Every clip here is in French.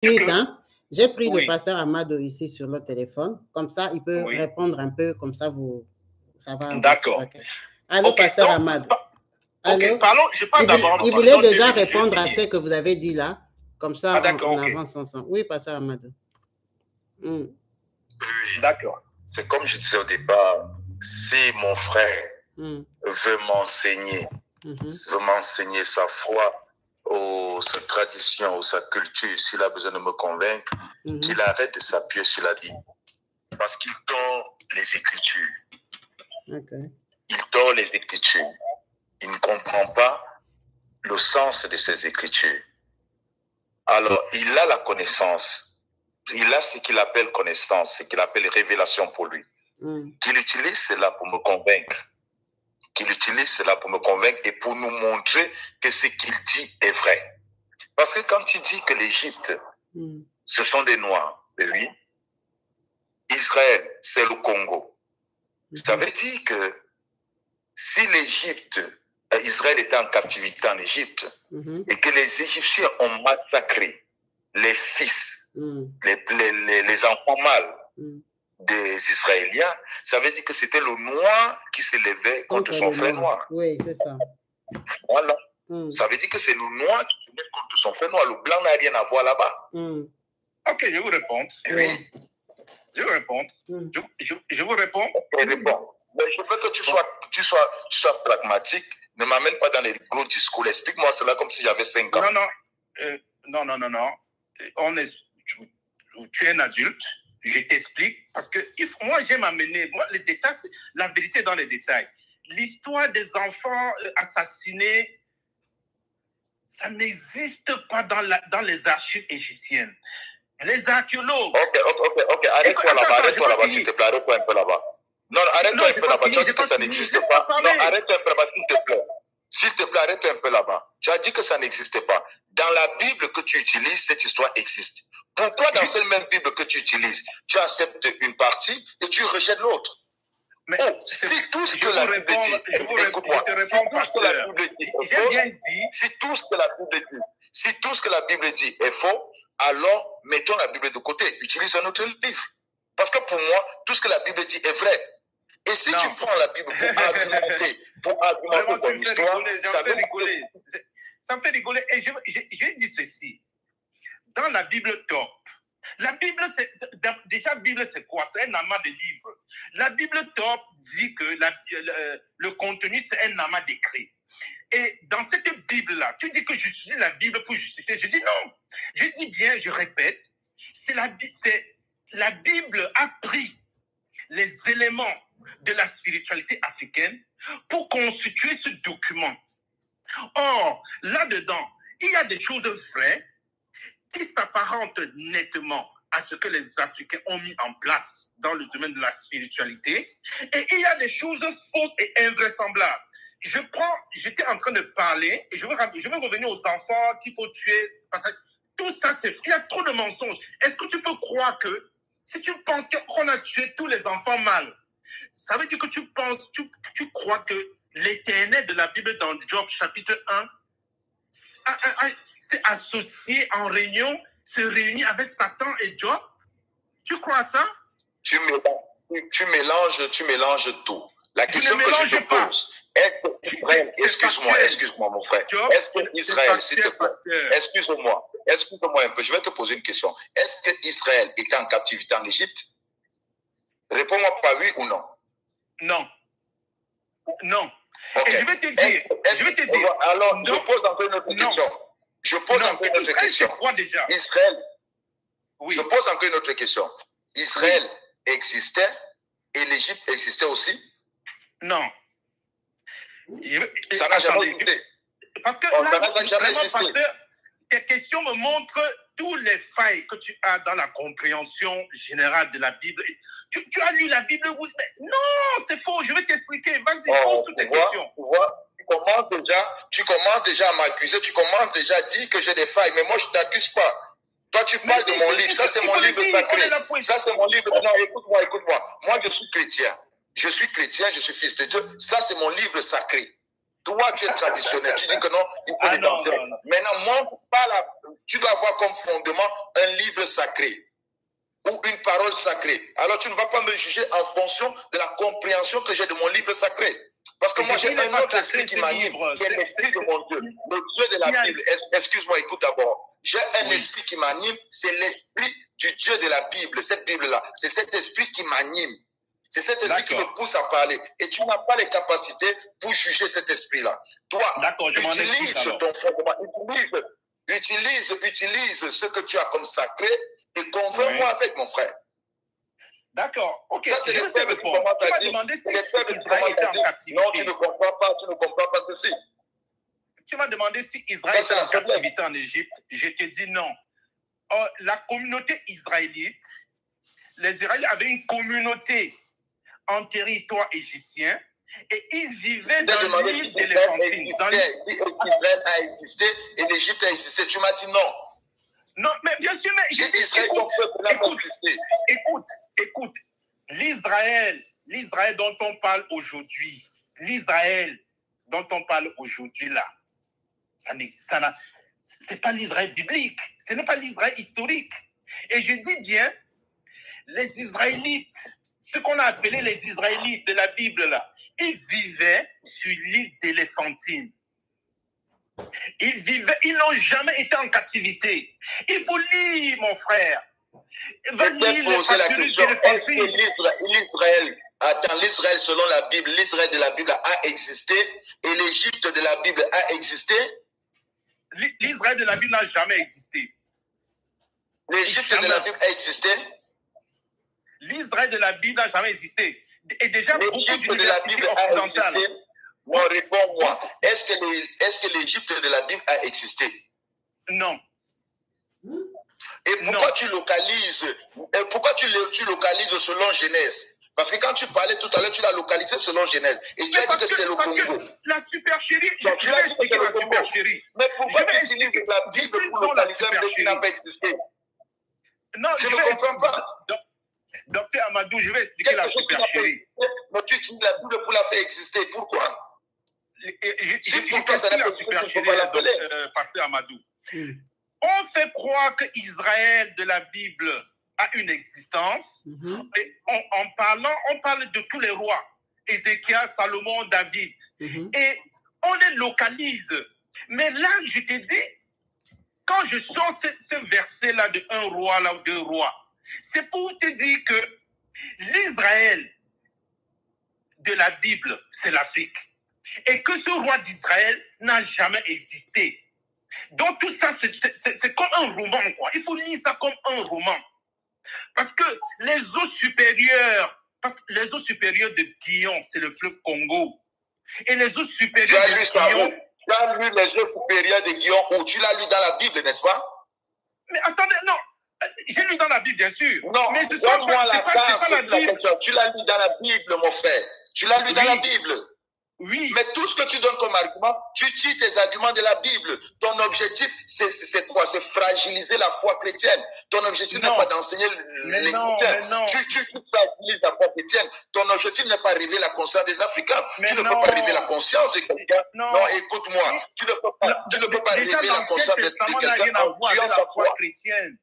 minutes, hein. J'ai pris le pasteur Amado ici sur le téléphone. Comme ça, il peut répondre un peu. Comme ça, ça va. D'accord. Okay. Allô, pasteur Amado. Allô? Parlons, je parle d'abord. Il voulait déjà répondre à ce que vous avez dit là. Comme ça, on avance ensemble. Oui, pasteur Amado. Oui, d'accord. C'est comme je disais au départ, si mon frère veut m'enseigner, sa foi, sa tradition ou sa culture, s'il a besoin de me convaincre, qu'il arrête de s'appuyer sur la Bible. Parce qu'il tord les Écritures. Il tord les Écritures. Il ne comprend pas le sens de ces Écritures. Alors, il a la connaissance. Il a ce qu'il appelle connaissance, ce qu'il appelle révélation pour lui. Qu'il utilise cela pour me convaincre. Qu'il utilise cela pour me convaincre et pour nous montrer que ce qu'il dit est vrai. Parce que quand il dit que l'Égypte, ce sont des Noirs, oui. Israël, c'est le Congo. Ça veut dire que si Israël était en captivité en Égypte, et que les Égyptiens ont massacré les fils, les enfants mâles des Israéliens, ça veut dire que c'était le noir qui se levait contre son frère noir. Oui, c'est ça. Voilà. Ça veut dire que c'est le noir qui se lève contre son frère noir. Le blanc n'a rien à voir là-bas. Ok, je vous réponds. Oui. Je vous réponds. Je vous réponds. Okay, réponds. Mais je veux que tu sois pragmatique. Ne m'amène pas dans les gros discours. Explique-moi cela comme si j'avais 5 ans. Non. Tu es un adulte. Je t'explique. Parce que moi, j'aime amener. Moi, les détails, la vérité dans les détails. L'histoire des enfants assassinés, ça n'existe pas dans les archives égyptiennes. Les archéologues. Ok. Arrête-toi là-bas, s'il te plaît. Arrête-toi un peu là-bas. Non, arrête-toi un peu là-bas. Tu as dit que ça n'existe pas. Non, arrête-toi un peu là-bas, s'il te plaît. S'il te plaît, arrête-toi un peu là-bas. Tu as dit que ça n'existe pas. Dans la Bible que tu utilises, cette histoire existe. Pourquoi dans cette même Bible que tu utilises, tu acceptes une partie et tu rejettes l'autre? Si tout ce que la Bible dit, écoute-moi, si tout ce que la Bible dit est faux, alors mettons la Bible de côté, utilise un autre livre. Parce que pour moi, tout ce que la Bible dit est vrai. Et si tu prends la Bible pour argumenter ton histoire, ça veut rigoler. Ça me fait rigoler. Et je dis ceci. Dans la Bible top, la Bible, déjà, Bible, c'est quoi? C'est un amas de livres. La Bible top dit que le contenu, c'est un amas d'écrits. Et dans cette Bible-là, tu dis que j'utilise la Bible pour justifier. Je dis non. Je dis bien, je répète, la Bible a pris les éléments de la spiritualité africaine pour constituer ce document. Or, là-dedans, il y a des choses vraies qui s'apparentent nettement à ce que les Africains ont mis en place dans le domaine de la spiritualité. Et il y a des choses fausses et invraisemblables. J'étais en train de parler, et je veux revenir aux enfants qu'il faut tuer. Tout ça, il y a trop de mensonges. Est-ce que tu peux croire que, si tu penses qu'on a tué tous les enfants mâles, ça veut dire que tu crois que l'Éternel de la Bible dans Job chapitre 1 s'est associé en réunion, se réunit avec Satan et Job? Tu crois à ça? Tu mélanges tout. La question que je te pose, est-ce que Israël, excuse-moi mon frère, est-ce que Israël, s'il te plaît, excuse-moi un peu, je vais te poser une question. Est-ce que Israël était en captivité en Égypte? Réponds-moi pas oui ou non. Non. Okay. Et je vais te dire. Alors, je pose encore une autre question. Israël. Oui. Je pose encore une autre question. Israël existait et l'Égypte existait aussi? Non. Ça n'a jamais existé. Parce que là, tes questions me montrent tous les failles que tu as dans la compréhension générale de la Bible. Tu as lu la Bible? Non, c'est faux. Je vais t'expliquer. Vas-y, pose toutes tes questions. Tu commences déjà à m'accuser. Tu commences déjà à dire que j'ai des failles. Mais moi, je ne t'accuse pas. Toi, tu parles de mon livre. Ça, c'est mon livre sacré. Ça, c'est mon livre. Non, écoute-moi. Moi, je suis chrétien. Je suis chrétien, je suis fils de Dieu. Ça, c'est mon livre sacré. Toi, tu es traditionnel. Tu dis que non, il faut les danser. Maintenant, moi, tu dois avoir comme fondement un livre sacré ou une parole sacrée. Alors, tu ne vas pas me juger en fonction de la compréhension que j'ai de mon livre sacré. Parce que moi, j'ai un autre esprit qui m'anime, qui est l'esprit de mon Dieu, le Dieu de la Bible. Excuse-moi, écoute d'abord. J'ai un esprit qui m'anime, c'est l'esprit du Dieu de la Bible, cette Bible-là. C'est cet esprit qui m'anime. C'est cet esprit qui me pousse à parler. Et tu n'as pas les capacités pour juger cet esprit-là. Toi, utilise ton fondement, utilise ce que tu as comme sacré et convainc-moi avec, mon frère. D'accord, ok. Ça, c'est les peuples qui commencent à dire. Israël était en captivité. Non, tu ne comprends pas ceci. Tu m'as demandé si Israël était en captivité en Égypte. Je te dis non. La communauté israélite, les Israéliens avaient une communauté en territoire égyptien et ils vivaient dans l'île d'Éléphantine. Si Israël a existé et l'Égypte a existé, tu m'as dit non. Non, mais bien sûr, mais écoute, l'Israël dont on parle aujourd'hui, là, c'est pas l'Israël biblique, ce n'est pas l'Israël historique. Et je dis bien, les Israélites, ce qu'on a appelé les Israélites de la Bible là, ils vivaient sur l'île d'Éléphantine. Ils n'ont jamais été en captivité. Il faut lire, mon frère. Va lire poser la question, est-ce que l'Israël selon la Bible, l'Israël de la Bible a existé et l'Égypte de la Bible a existé? L'Israël de la Bible n'a jamais existé. L'Égypte de la Bible a existé? L'Israël de la Bible n'a jamais existé. Et déjà, l'Égypte de la Bible a existé? Bon, réponds-moi. Est-ce que l'Égypte de la Bible a existé? Non. Et pourquoi tu localises? Pourquoi tu localises selon Genèse? Parce que quand tu parlais tout à l'heure, tu l'as localisé selon Genèse. Et tu as dit que c'est le Congo. La supercherie. Tu as dit que c'est la supercherie. Mais pourquoi tu utilises la Bible pour localiser un pays qui n'a pas existé? Non, je ne comprends pas. Docteur Amadou, je vais expliquer la supercherie. Mais tu utilises la Bible pour la faire exister. Pourquoi? Si pourquoi ça n'a pas supercherie, Pasteur Amadou. On fait croire que Israël de la Bible a une existence. Et en parlant, on parle de tous les rois. Ézéchiel, Salomon, David. Et on les localise. Mais là, je te dis, quand je sors ce verset-là de un roi, là, ou deux rois, c'est pour te dire que l'Israël de la Bible, c'est l'Afrique. Et que ce roi d'Israël n'a jamais existé. Donc tout ça, c'est comme un roman, quoi. Il faut lire ça comme un roman. Parce que les eaux supérieures de Guillaume, c'est le fleuve Congo. Et les eaux supérieures de Guillaume... Tu as lu les eaux supérieures de Guillaume où tu l'as lu dans la Bible, n'est-ce pas? Mais attendez, non. J'ai lu dans la Bible, bien sûr. Non, mais donne-moi la Bible. Tu l'as lu dans la Bible, mon frère. Tu l'as lu dans la Bible. Oui. Mais tout ce que tu donnes comme argument, tu tires tes arguments de la Bible. Ton objectif, c'est quoi? C'est fragiliser la foi chrétienne. Ton objectif n'est pas d'enseigner les chrétiens. Tu fragilises la foi chrétienne. Ton objectif n'est pas révéler la conscience des Africains. Tu ne peux pas révéler la conscience de quelqu'un. Non, écoute-moi. Tu ne peux pas révéler la conscience de quelqu'un en tuant sa foi chrétienne.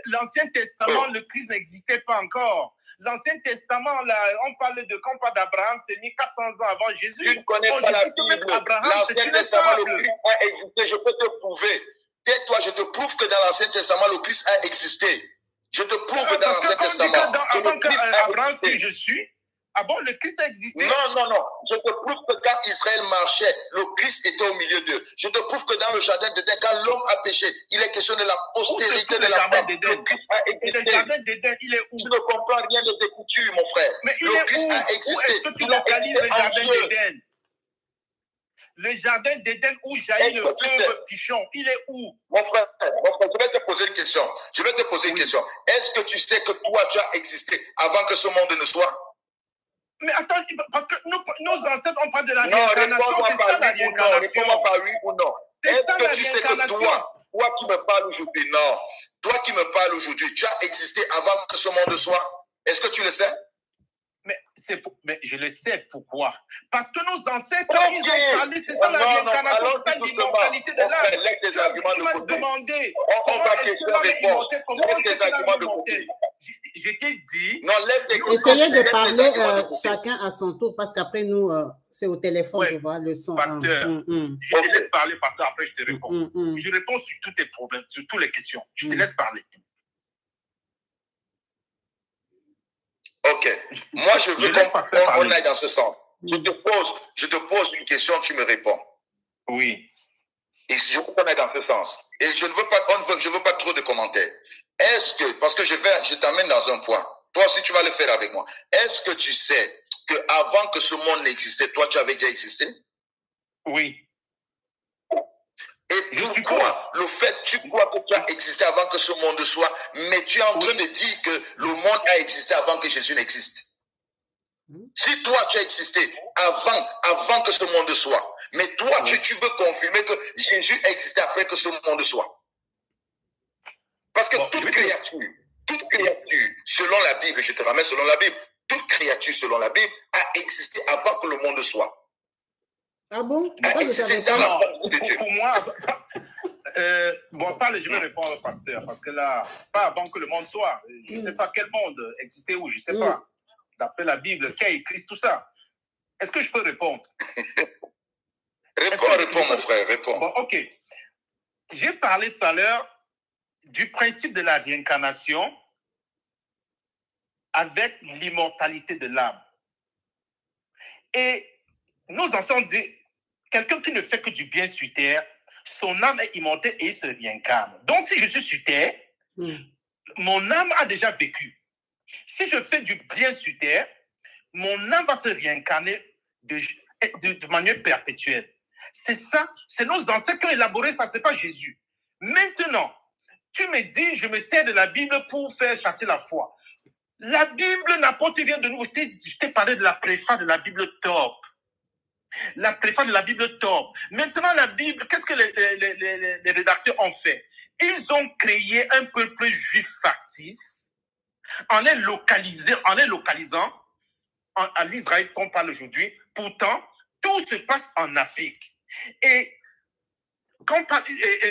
L'Ancien Testament, le Christ n'existait pas encore. L'Ancien Testament, là, on parle d'Abraham, c'est 1400 ans avant Jésus. Tu ne connais pas la Bible. L'Ancien Testament, le Christ a existé. Je peux te prouver. Tais-toi, je te prouve que dans l'Ancien Testament, le Christ a existé. Je te prouve dans l'Ancien Testament. Avant qu'Abraham fût je suis. Ah bon, le Christ a existé? Non. Je te prouve que quand Israël marchait, le Christ était au milieu d'eux. Je te prouve que dans le jardin d'Éden, quand l'homme a péché, il est question de la postérité de la femme. Le Christ a existé. Le jardin d'Éden, il est où? Tu ne comprends rien de tes coutumes, mon frère. Mais le Christ a existé. Où est-ce que tu localises le jardin d'Éden? Le jardin d'Éden où jaillit le feu pichon, il est où? Mon frère, je vais te poser une question. Est-ce que tu sais que toi, tu as existé avant que ce monde ne soit? Mais attends, parce que nos ancêtres, on parle de la réincarnation, c'est ça la réincarnation. Réponds-moi par oui ou non. Est-ce que tu sais que toi qui me parles aujourd'hui, non, toi qui me parles aujourd'hui, tu as existé avant que ce monde soit? Est-ce que tu le sais? Mais je le sais pourquoi. Parce que nos ancêtres, ils ont parlé, c'est ça la réincarnation, c'est ça l'immortalité de l'âme. Tu m'as demandé comment est-ce que l'âme est immortelle, comment est-ce que l'âme est immortelle. Je t'ai dit... Essayez de parler chacun à son tour, parce qu'après nous, c'est au téléphone, tu vois, le son. Pasteur, je te laisse parler, parce qu'après je te réponds. Je réponds sur tous tes problèmes, sur toutes les questions. Je te laisse parler. Ok. Moi, je veux qu'on aille dans ce sens. Je te pose une question, tu me réponds. Oui. Et je veux qu'on aille dans ce sens. Et je ne veux pas trop de commentaires. Est-ce que, parce que je t'amène dans un point. Toi aussi, tu vas le faire avec moi. Est-ce que tu sais qu'avant que ce monde n'existait, toi, tu avais déjà existé? Oui. Et pourquoi le fait, tu crois que tu as existé avant que ce monde soit, mais tu es en train de dire que le monde a existé avant que Jésus n'existe? Si toi, tu as existé avant que ce monde soit, mais toi, tu veux confirmer que Jésus a existé après que ce monde soit. Parce que toute créature, selon la Bible, je te ramène selon la Bible, toute créature selon la Bible a existé avant que le monde soit. Ah bon? Pour moi, je vais répondre au pasteur, parce que là, pas avant que le monde soit. Je ne sais pas quel monde existait où, je ne sais pas. D'après la Bible, qui a écrit tout ça? Est-ce que je peux répondre? Réponds, mon frère, réponds. Bon, ok. J'ai parlé tout à l'heure du principe de la réincarnation avec l'immortalité de l'âme. Et nos anciens disent, quelqu'un qui ne fait que du bien sur terre, son âme est immortelle et il se réincarne. Donc, si je suis sur terre, mon âme a déjà vécu. Si je fais du bien sur terre, mon âme va se réincarner de manière perpétuelle. C'est ça, c'est nos ancêtres qui ont élaboré ça, ce n'est pas Jésus. Maintenant, tu me dis, je me sers de la Bible pour faire chasser la foi. La Bible n'apporte rien de nouveau. Je t'ai parlé de la préface de la Bible top. La préface de la Bible top. Maintenant, la Bible, qu'est-ce que les rédacteurs ont fait? Ils ont créé un peuple juif factice en les localisant à l'Israël qu'on parle aujourd'hui. Pourtant, tout se passe en Afrique. Et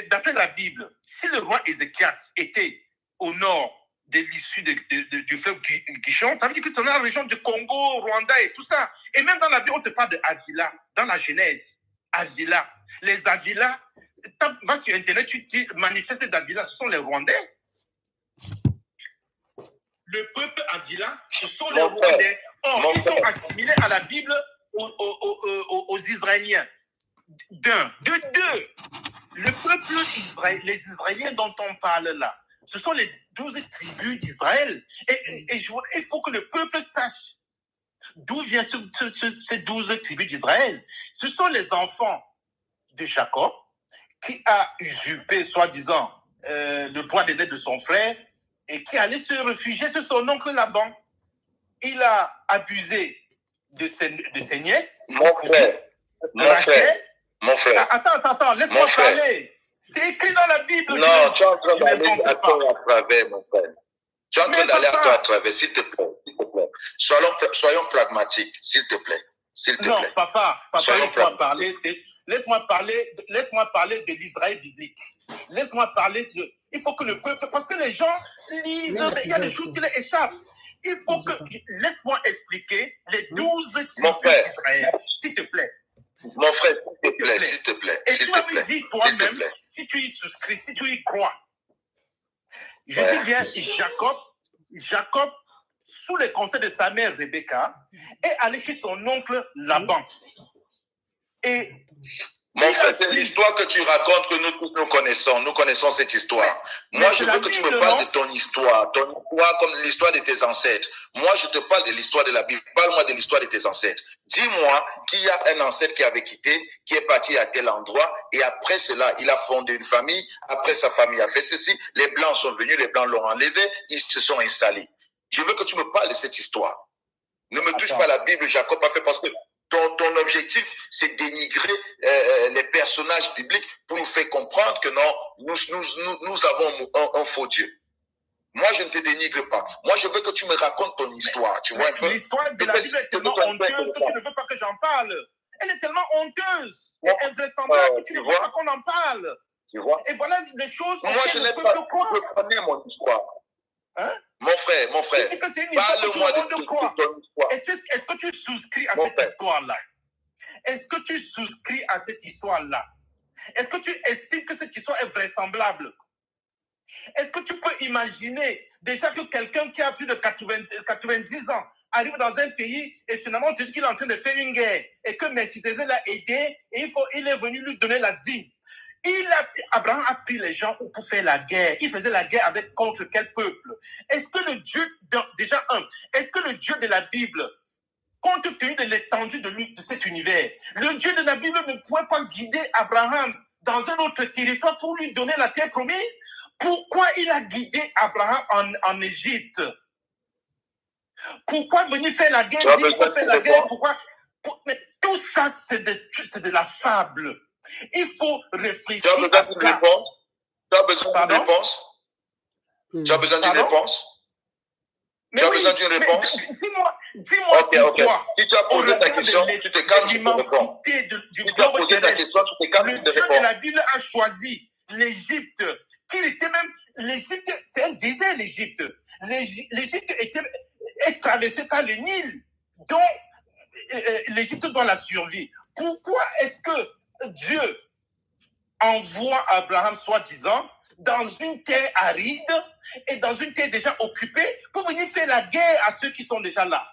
d'après la Bible, si le roi Ézéchias était au nord de l'issue du fleuve Guichon, ça veut dire que c'est dans la région du Congo, Rwanda et tout ça. Et même dans la Bible, on te parle de Avila, dans la Genèse. Avila. Les Avila, va sur Internet, tu dis manifeste d'Avila, ce sont les Rwandais. Le peuple Avila, ce sont les Rwandais. Or, ils sont assimilés à la Bible aux Israéliens. De deux, le peuple Israël, les Israéliens dont on parle là, ce sont les 12 tribus d'Israël. Et il faut que le peuple sache d'où viennent ces 12 tribus d'Israël. Ce sont les enfants de Jacob qui a usurpé, soi-disant, le droit d'aîné de son frère et qui allait se réfugier sur son oncle Laban. Il a abusé de ses nièces. Mon frère. Attends, laisse-moi parler. C'est écrit dans la Bible. Non, tu es en train d'aller à travers, mon frère. Tu es en train d'aller à travers, s'il te plaît. Soyons pragmatiques, s'il te plaît. Non, papa, laisse-moi parler de l'Israël biblique. Laisse-moi parler de... Il faut que le peuple... Parce que les gens lisent, il y a des choses qui les échappent. Il faut que... Laisse-moi expliquer les 12 tribus d'Israël, s'il te plaît. Mon frère, s'il te plaît. Et tu me dis toi-même, si tu y souscris, si tu y crois. Je dis bien, Jacob, sous les conseils de sa mère Rebecca, est allé chez son oncle Laban. Et mon frère, c'est l'histoire que tu racontes que nous tous nous connaissons cette histoire. Moi, je veux que tu me parles de ton histoire comme l'histoire de tes ancêtres. Moi, je te parle de l'histoire de la Bible. Parle-moi de l'histoire de tes ancêtres. Dis-moi qu'il y a un ancêtre qui avait quitté, qui est parti à tel endroit, et après cela, il a fondé une famille. Après, sa famille a fait ceci. Les Blancs sont venus, les Blancs l'ont enlevé, ils se sont installés. Je veux que tu me parles de cette histoire. Ne me touche pas la Bible, Jacob a fait, parce que ton objectif, c'est dénigrer les personnages bibliques pour nous faire comprendre que non, nous avons un faux Dieu. Moi, je ne te dénigre pas. Moi, je veux que tu me racontes ton histoire. Tu vois un peu. L'histoire de la Bible est tellement honteuse que tu ne veux pas que j'en parle. Elle est tellement honteuse et invraisemblable que tu ne veux pas qu'on en parle. Tu vois? Et voilà les choses. Moi, je n'ai pas. Je connais mon histoire. Hein? Mon frère, parle-moi de ton histoire. Est-ce que tu souscris à cette histoire-là? Est-ce que tu souscris à cette histoire-là? Est-ce que tu estimes que cette histoire est vraisemblable? Est-ce que tu peux imaginer déjà que quelqu'un qui a plus de 90 ans arrive dans un pays et finalement on te dit qu'il est en train de faire une guerre et que Messidézé l'a aidé et il est venu lui donner la dîme. Abraham a pris les gens pour faire la guerre. Il faisait la guerre contre quel peuple? Est-ce que le Dieu, est-ce que le Dieu de la Bible, compte tenu de l'étendue de cet univers, le Dieu de la Bible ne pouvait pas guider Abraham dans un autre territoire pour lui donner la terre promise? Pourquoi il a guidé Abraham en Égypte? Pourquoi venir faire la guerre? Il faut faire la guerre. Pourquoi? Mais tout ça, c'est de la fable. Il faut réfléchir à ça. Tu as besoin d'une réponse? Tu as besoin d'une réponse? Tu as besoin d'une réponse? Dis-moi pourquoi. Si tu as posé ta question, tu te calmes, tu te réponds. Si tu as posé ta question, tu te calmes, tu te réponds. Le Dieu de la Bible a choisi l'Égypte, qu'il était même... L'Égypte, c'est un désert, l'Égypte. L'Égypte est traversée par le Nil. Donc, l'Égypte doit la survie. Pourquoi est-ce que Dieu envoie Abraham, soi-disant, dans une terre aride et dans une terre déjà occupée pour venir faire la guerre à ceux qui sont déjà là?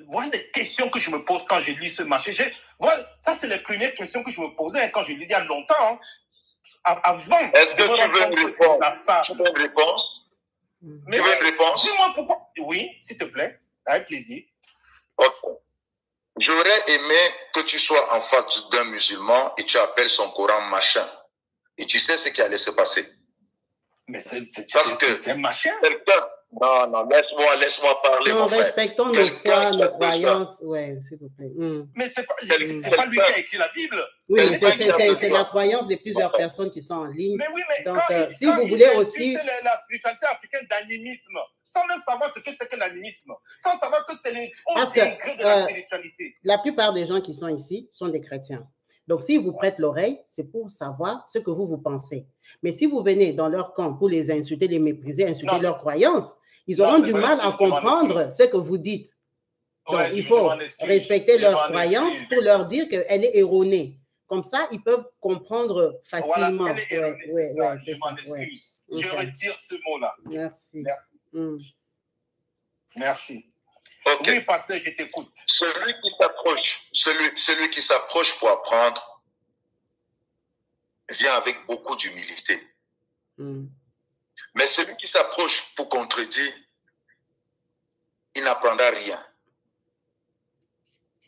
Voilà les questions que je me pose quand je lis ce marché. Voilà, ça, c'est les premières questions que je me posais quand je lisais il y a longtemps. Avant. Est-ce que tu veux une réponse? Tu veux une réponse? Tu veux une réponse? Dis-moi pourquoi. Oui, s'il te plaît. Avec plaisir. Ok. J'aurais aimé que tu sois en face d'un musulman et tu appelles son Coran machin. Et tu sais ce qui allait se passer. Mais c'est un machin. Non, laisse-moi parler, non, mon frère. Respectons nos foi, nos croyances. Ouais, s'il vous plaît. Mais c'est pas lui qui a écrit la Bible. Oui, c'est la croyance de plusieurs personnes qui sont en ligne. Mais oui, mais donc, si vous voulez aussi... la spiritualité africaine d'animisme, sans même savoir ce que c'est que l'animisme, sans savoir que c'est les hauts degrés de la spiritualité. La plupart des gens qui sont ici sont des chrétiens. Donc, s'ils vous prêtent l'oreille, c'est pour savoir ce que vous pensez. Mais si vous venez dans leur camp pour les insulter, les mépriser, insulter leurs croyances, ils auront du mal à comprendre ce que vous dites. Donc, il faut respecter leurs croyances pour leur dire qu'elle est erronée. Comme ça, ils peuvent comprendre facilement. Voilà, je m'en excuse. Je retire ce mot-là. Merci. Merci. Okay. Oui, pasteur, je t'écoute. Celui qui s'approche pour apprendre vient avec beaucoup d'humilité. Mais celui qui s'approche pour contredire, il n'apprendra rien.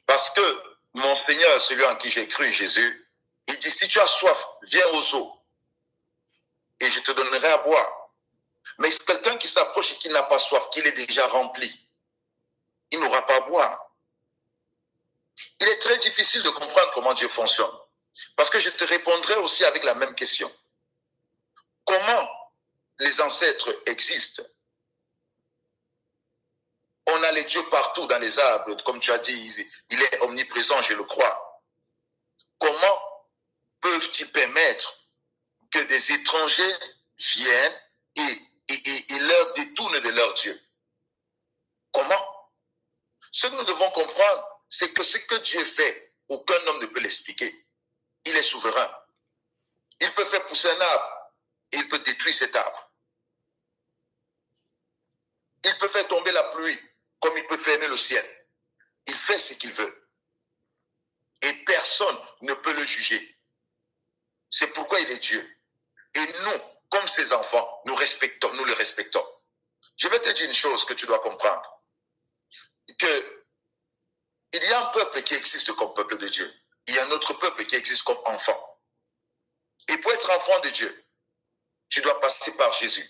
Parce que mon Seigneur, celui en qui j'ai cru, Jésus, il dit, si tu as soif, viens aux eaux et je te donnerai à boire. Mais c'est quelqu'un qui s'approche et qui n'a pas soif, qu'il est déjà rempli, il n'aura pas à boire. Il est très difficile de comprendre comment Dieu fonctionne. Parce que je te répondrai aussi avec la même question. Comment les ancêtres existent? On a les dieux partout dans les arbres, comme tu as dit, il est omniprésent, je le crois. Comment peuvent-ils permettre que des étrangers viennent et leur détournent de leur Dieu? Comment? Ce que nous devons comprendre, c'est que ce que Dieu fait, aucun homme ne peut l'expliquer. Il est souverain. Il peut faire pousser un arbre et il peut détruire cet arbre. Il peut faire tomber la pluie comme il peut fermer le ciel. Il fait ce qu'il veut. Et personne ne peut le juger. C'est pourquoi il est Dieu. Et nous, comme ses enfants, nous le respectons. Je vais te dire une chose que tu dois comprendre. Il y a un peuple qui existe comme peuple de Dieu. Il y a un autre peuple qui existe comme enfant. Et pour être enfant de Dieu, tu dois passer par Jésus.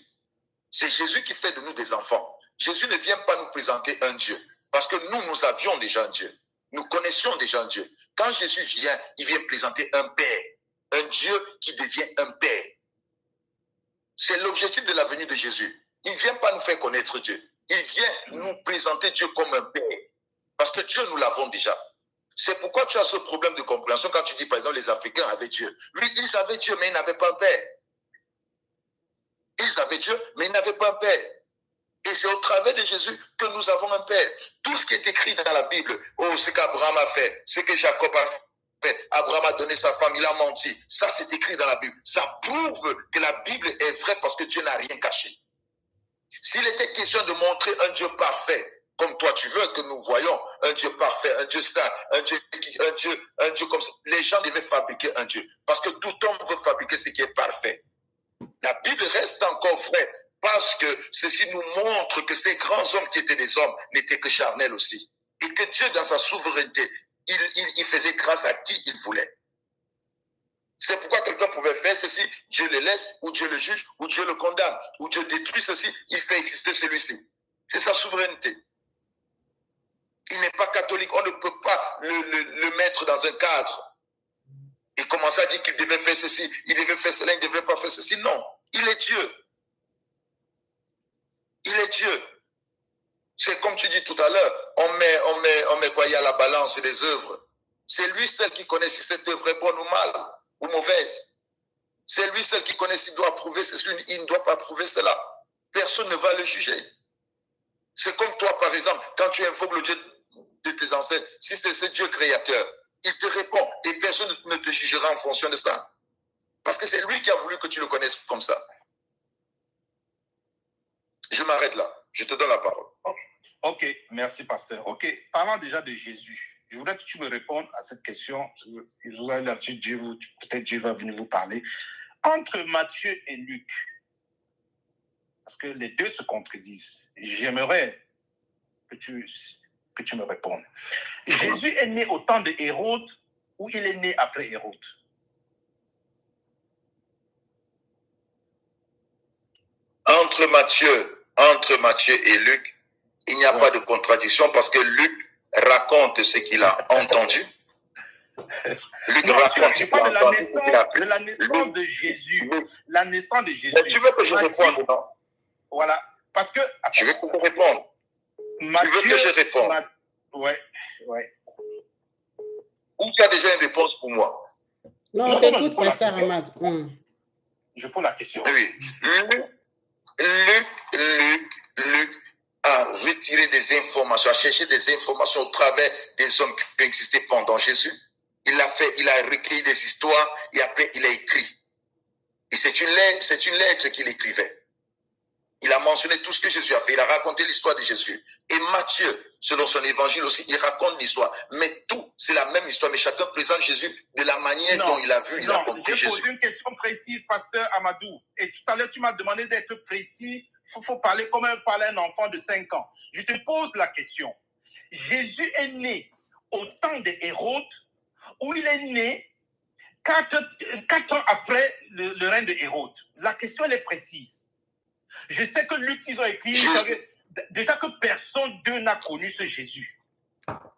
C'est Jésus qui fait de nous des enfants. Jésus ne vient pas nous présenter un Dieu. Parce que nous avions déjà un Dieu. Nous connaissions déjà un Dieu. Quand Jésus vient, il vient présenter un Père. Un Dieu qui devient un Père. C'est l'objectif de la venue de Jésus. Il ne vient pas nous faire connaître Dieu. Il vient nous présenter Dieu comme un père. Parce que Dieu, nous l'avons déjà. C'est pourquoi tu as ce problème de compréhension quand tu dis, par exemple, les Africains avaient Dieu. Lui, ils avaient Dieu, mais ils n'avaient pas un père. Ils avaient Dieu, mais ils n'avaient pas un père. Et c'est au travers de Jésus que nous avons un père. Tout ce qui est écrit dans la Bible, oh, ce qu'Abraham a fait, ce que Jacob a fait, Abraham a donné sa femme, il a menti. Ça, c'est écrit dans la Bible. Ça prouve que la Bible est vraie parce que Dieu n'a rien caché. S'il était question de montrer un Dieu parfait, comme toi tu veux que nous voyons, un Dieu parfait, un Dieu saint, un Dieu comme ça, les gens devaient fabriquer un Dieu. Parce que tout homme veut fabriquer ce qui est parfait. La Bible reste encore vraie parce que ceci nous montre que ces grands hommes qui étaient des hommes n'étaient que charnels aussi. Et que Dieu, dans sa souveraineté, il faisait grâce à qui il voulait. C'est pourquoi quelqu'un pouvait faire ceci, Dieu le laisse, ou Dieu le juge, ou Dieu le condamne, ou Dieu détruit ceci, il fait exister celui-ci. C'est sa souveraineté. Il n'est pas catholique, on ne peut pas le mettre dans un cadre et commencer à dire qu'il devait faire ceci, il devait faire cela, il ne devait pas faire ceci. Non, il est Dieu. Il est Dieu. C'est comme tu dis tout à l'heure, on met quoi, il y a la balance des œuvres. C'est lui seul qui connaît si cette œuvre est bonne ou mal, ou mauvaise. C'est lui seul qui connaît s'il doit approuver ceci, il ne doit pas approuver cela. Personne ne va le juger. C'est comme toi, par exemple, quand tu invoques le Dieu de tes ancêtres, si c'est ce Dieu créateur, il te répond et personne ne te jugera en fonction de ça. Parce que c'est lui qui a voulu que tu le connaisses comme ça. Je m'arrête là. Je te donne la parole. Ok, merci pasteur. Ok, parlant déjà de Jésus, je voudrais que tu me répondes à cette question. Vous allez là-dessus, peut-être Dieu va venir vous parler. Entre Matthieu et Luc, parce que les deux se contredisent, j'aimerais que tu me répondes. Jésus est né au temps de Hérode ou il est né après Hérode? Entre Matthieu et Luc, il n'y a pas de contradiction parce que Luc raconte ce qu'il a entendu. Luc raconte ce qu'il a entendu. De la naissance de Jésus. La naissance de Jésus. Mais tu veux que je réponde, non? Voilà. Parce que... Tu veux que je réponde? Matthieu, tu veux que je réponde? Ouais. Ou tu as déjà une réponse pour moi? Non, t'écoutes, pasteur Ahmad. Je pose la question. Oui. Luc a retiré des informations, a cherché des informations au travers des hommes qui ont existé pendant Jésus. Il a recueilli des histoires et après il a écrit. Et c'est une lettre qu'il écrivait. Il a mentionné tout ce que Jésus a fait. Il a raconté l'histoire de Jésus. Et Matthieu, selon son évangile aussi, il raconte l'histoire. Mais tout, c'est la même histoire. Mais chacun présente Jésus de la manière dont il a vu, il a compris Jésus. J'ai posé une question précise, pasteur Amadou. Et tout à l'heure, tu m'as demandé d'être précis. Il faut parler comme parler un enfant de 5 ans. Je te pose la question. Jésus est né au temps de Hérode ou il est né 4 ans après le règne de Hérode? La question, elle est précise. Je sais que Luc, ils ont écrit déjà que personne d'eux n'a connu ce Jésus.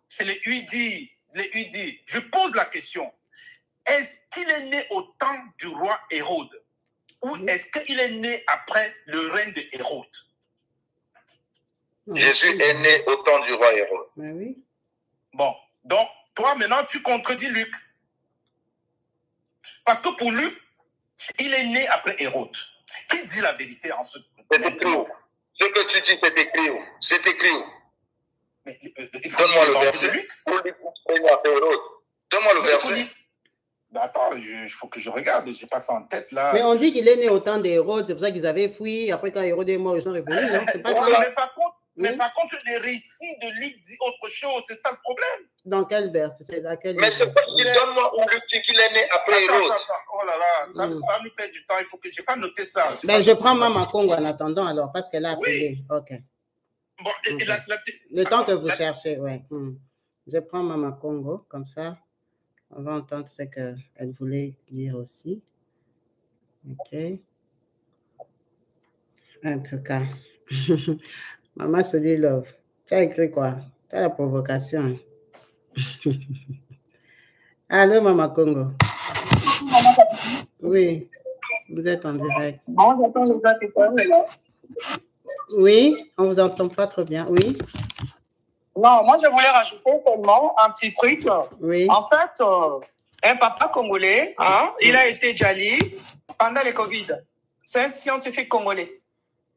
C'est les Udis. Je pose la question. Est-ce qu'il est né au temps du roi Hérode ou est-ce qu'il est né après le règne de Hérode? Jésus est né au temps du roi Hérode. Oui. Bon, donc toi maintenant tu contredis Luc. Parce que pour Luc, il est né après Hérode. Qui dit la vérité en ce moment? C'est écrit où? Ce que tu dis, c'est écrit où? C'est écrit où? Donne-moi le verset. Donne-moi le verset. Attends, il faut que je regarde, je n'ai pas ça en tête là. Mais on dit qu'il est né au temps d'Hérode, c'est pour ça qu'ils avaient fui. Après, quand Hérode est mort, ils sont revenus, non? C'est pas ça. Mais par contre, les récits de Luc disent autre chose, c'est ça le problème. Dans quel verset? Mais c'est pas qu'il donne-moi où Luc dit qu'il est né après Hérode. Oh là là, ça va nous perdre du temps, il faut que je n'ai pas noté ça. Ben, je prends Maman Congo en attendant alors, parce qu'elle a appelé. Oui. Ok. Bon, le temps que vous cherchez, oui. Je prends Maman Congo, comme ça, on va entendre ce qu'elle voulait dire aussi. Ok. En tout cas. Maman se dit love. Tu as écrit quoi? Tu as la provocation. Allô, Maman Congo. Oui. Vous êtes en direct. Bon, j'entends les auditeurs, là. Oui, on ne vous entend pas trop bien. Oui. Non, moi, je voulais rajouter seulement un petit truc. Oui. En fait, un papa congolais, hein, il a été Djali pendant le Covid. C'est un scientifique congolais.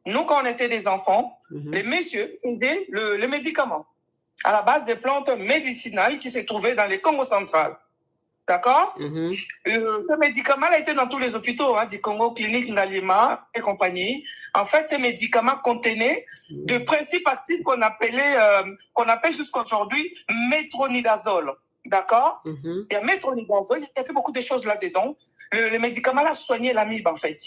Nous, quand on était des enfants, les messieurs faisaient le médicament à la base des plantes médicinales qui se trouvaient dans les Congo central. D'accord? Ce médicament-là était dans tous les hôpitaux du Congo, clinique Ngalima et compagnie. En fait, ces médicaments contenaient de principes actifs qu'on appelle jusqu'à aujourd'hui métronidazole. D'accord? Il y a métronidazole, il y a fait beaucoup de choses là-dedans. Le médicament-là soignait l'amibe, en fait.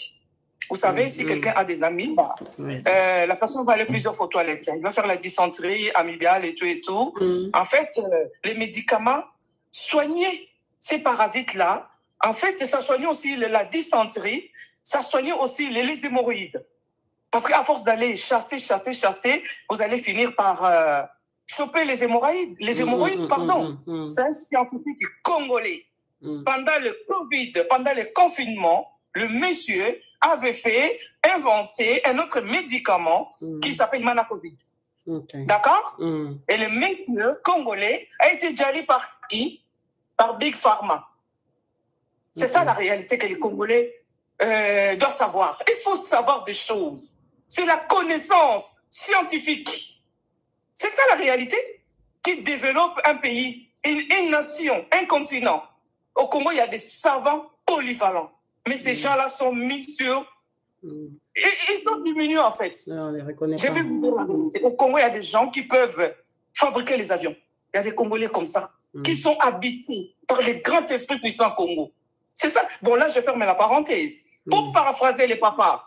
Vous savez, si quelqu'un a des amibes, la personne va aller plusieurs fois aux toilettes. Il va faire la dysenterie amibiale et tout et tout. En fait, les médicaments soignaient ces parasites-là. En fait, ça soignait aussi la dysenterie, ça soignait aussi les hémorroïdes. Parce qu'à force d'aller chasser, vous allez finir par choper les hémorroïdes. Les hémorroïdes, pardon. C'est un scientifique congolais. Pendant le Covid, pendant le confinement, le monsieur avait inventé un autre médicament qui s'appelle Manacovid. D'accord? Et le monsieur congolais a été dialysé par qui? Par Big Pharma. C'est ça la réalité que les Congolais doivent savoir. Il faut savoir des choses. C'est la connaissance scientifique. C'est ça la réalité qui développe un pays, une nation, un continent. Au Congo, il y a des savants polyvalents. Mais ces gens-là sont mis sur... Ils sont diminués, en fait. Non, on les reconnaît pas. Je vais vous dire la vérité. Au Congo, il y a des gens qui peuvent fabriquer les avions. Il y a des Congolais comme ça, qui sont habités par les grands esprits puissants Congo. C'est ça. Bon, là, je ferme la parenthèse. Pour paraphraser les papas,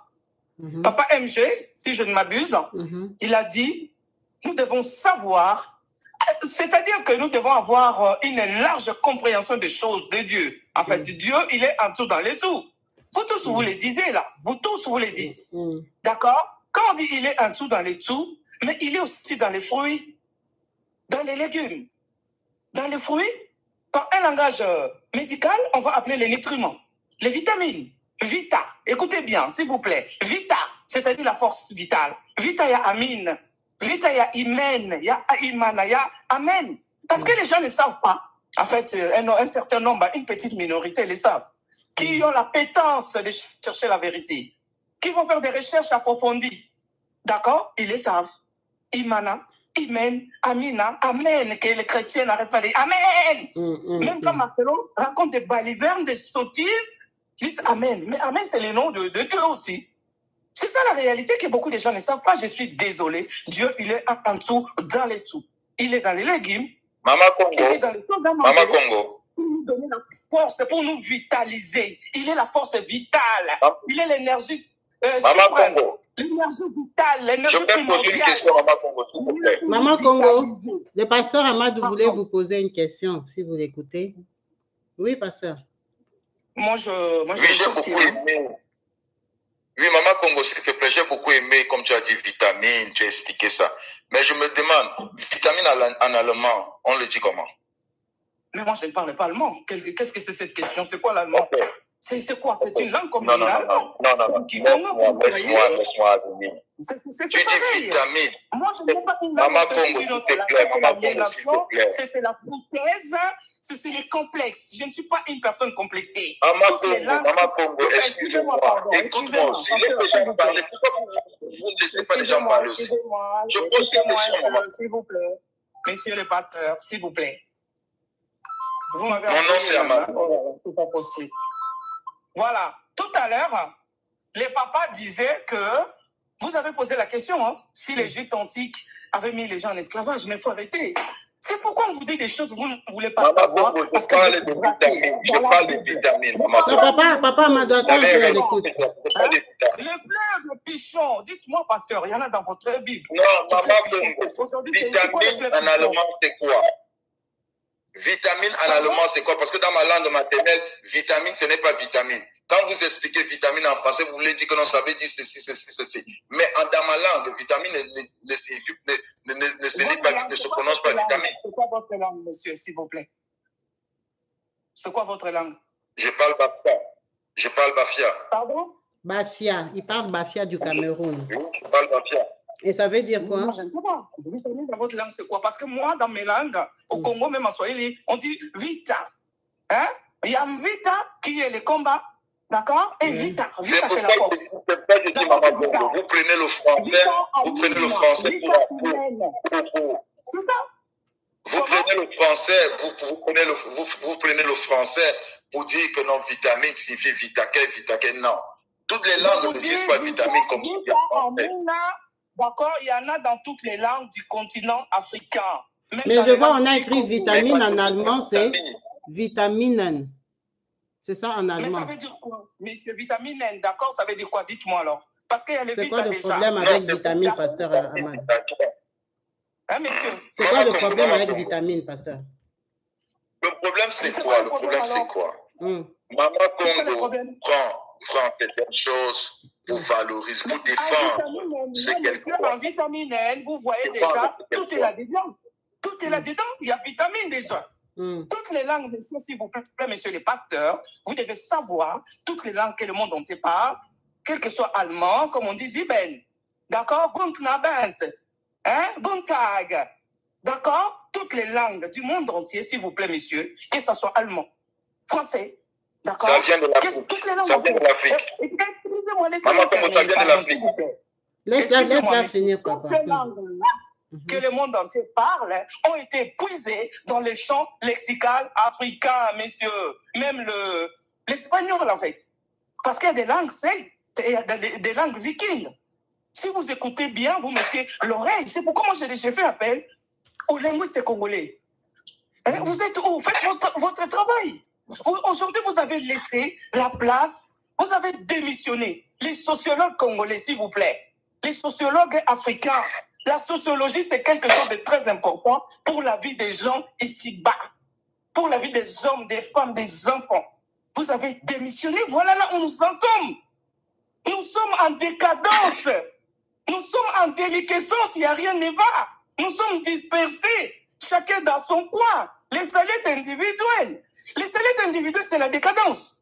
Papa MG, si je ne m'abuse, il a dit, nous devons savoir, c'est-à-dire que nous devons avoir une large compréhension des choses de Dieu. En fait, Dieu, il est en tout dans les tout. Vous tous, vous le disiez là. Vous tous, vous le dites. D'accord? Quand on dit il est en tout dans les tout, mais il est aussi dans les fruits, dans les légumes. Dans les fruits, par un langage médical, on va appeler les nutriments, les vitamines. Vita, écoutez bien, s'il vous plaît. Vita, c'est-à-dire la force vitale. Vita, il y a amine. Vita, il y a hymen. Il y a imana, il y a amen. Parce que les gens ne savent pas. En fait, un certain nombre, une petite minorité le savent. Qui ont la pétence de chercher la vérité. Qui vont faire des recherches approfondies. D'accord? Ils le savent. Imana, Amen, Amina, Amen, que les chrétiens n'arrêtent pas de dire Amen. Même quand Marcelo raconte des balivernes, des sottises, ils disent Amen. Mais Amen, c'est le nom de Dieu aussi. C'est ça la réalité que beaucoup de gens ne savent pas. Je suis désolé. Dieu, il est en dessous, dans les tout. Il est dans les légumes. Maman Congo. Il est dans les choses à manger. Maman Congo. Pour nous donner la force, pour nous vitaliser. Il est la force vitale. Il est l'énergie Maman suprême. Congo. L'énergie vitale, l'énergie primordiale. Je peux poser une question, Maman Congo, s'il vous plaît. Maman Congo, le pasteur Amadou voulait vous poser une question, si vous l'écoutez. Oui, pasteur. Moi, j'ai beaucoup aimé. Oui, Maman Congo, s'il te plaît, j'ai beaucoup aimé, comme tu as dit, vitamine, tu as expliqué ça. Mais je me demande, vitamine en allemand, on le dit comment? Mais moi, je ne parle pas allemand. Qu'est-ce que c'est cette question? C'est quoi l'allemand? C'est quoi? C'est une langue communale? Non. Laisse-moi venir. Tu dis vitamine. Moi, je n'ai pas une langue. Maman Congo, s'il te plaît. Maman Congo, s'il te plaît. C'est la foutaise. C'est les complexes. Je ne suis pas une personne complexée. Maman Congo, excusez-moi. Écoute-moi aussi. Laisse les gens parler. Pourquoi vous ne laissez pas les gens parler aussi? Je pose une question, maman. S'il vous plaît. Monsieur le pasteur, s'il vous plaît. Mon nom, c'est Amadou. C'est pas possible. Voilà. Tout à l'heure, les papas disaient que vous avez posé la question, si l'Égypte antique avait mis les gens en esclavage, mais il faut arrêter. C'est pourquoi on vous dit des choses que vous ne voulez pas savoir. Parce que je parle de vitamines. Papa Amadou, attends, l'écoute. Le fleur de pichon, dites-moi, pasteur, il y en a dans votre Bible. Non, maman, vitamine en allemand, c'est quoi? Vitamine en allemand, c'est quoi? Parce que dans ma langue maternelle, vitamine, ce n'est pas vitamine. Quand vous expliquez vitamine en français, vous voulez dire que non, ça veut dire ceci. Mais dans ma langue, vitamine ne se prononce pas vitamine. C'est quoi votre langue, monsieur, s'il vous plaît? C'est quoi votre langue? Je parle basta. Je parle Bafia. Pardon? Bafia. Il parle Bafia du Cameroun. Oui, je parle Bafia. Et ça veut dire quoi? Je ne sais pas. Dans votre langue, c'est quoi? Parce que moi, dans mes langues, au Congo, même en Swahili, on dit vita. Hein? Il y a vita qui est le combat. D'accord? Et vita. Vita, c'est la force. Vous prenez le français. Vous prenez le français pour. C'est ça? Vous prenez le français. Vous prenez le français pour dire que non, vitamine signifie vitaquet, non. Toutes les langues ne disent pas vitamine comme ça. D'accord, il y en a dans toutes les langues du continent africain. Mais je vois, on a écrit vitamine en allemand, c'est vitaminen. C'est ça en allemand. Mais ça veut dire quoi? Monsieur, vitaminen, d'accord, ça veut dire quoi? Dites-moi alors. Parce qu'il y a les vitamines. C'est quoi le problème avec vitamine, pasteur Ahmad? Hein, monsieur? C'est quoi le problème avec vitamine, pasteur? Le problème, c'est quoi? Le problème, c'est quoi? Maman Congo prend quelque chose pour valoriser, pour défendre. En vitamine N, vous voyez déjà, tout est là-dedans. Tout est là-dedans. Il y a vitamine déjà. Toutes les langues, monsieur, s'il vous plaît, monsieur le pasteur, vous devez savoir toutes les langues que le monde entier parle, quel que soit allemand, comme on dit Ziben. D'accord? Guntnabent. Hein? Guntag. D'accord? Toutes les langues du monde entier, s'il vous plaît, monsieur, que ce soit allemand, français. D'accord? Ça vient de l'Afrique. Ça vient de l'Afrique. Maman, comment ça vient de l'Afrique? Laisse-la finir, papa. Que le monde entier parle ont été puisés dans les champs lexicaux africains, messieurs. Même l'espagnol, en fait. Parce qu'il y a des langues celtes, il y a des langues vikings. Si vous écoutez bien, vous mettez l'oreille. C'est pourquoi moi j'ai fait appel aux linguistes congolais. Vous êtes où? Faites votre travail. Aujourd'hui, vous avez laissé la place, vous avez démissionné. Les sociologues congolais, s'il vous plaît. Les sociologues africains. La sociologie, c'est quelque chose de très important pour la vie des gens ici-bas. Pour la vie des hommes, des femmes, des enfants. Vous avez démissionné, voilà là où nous en sommes. Nous sommes en décadence. Nous sommes en déliquescence, il n'y a rien ne va. Nous sommes dispersés, chacun dans son coin. Les saluts individuels. Les saluts individuels, c'est la décadence.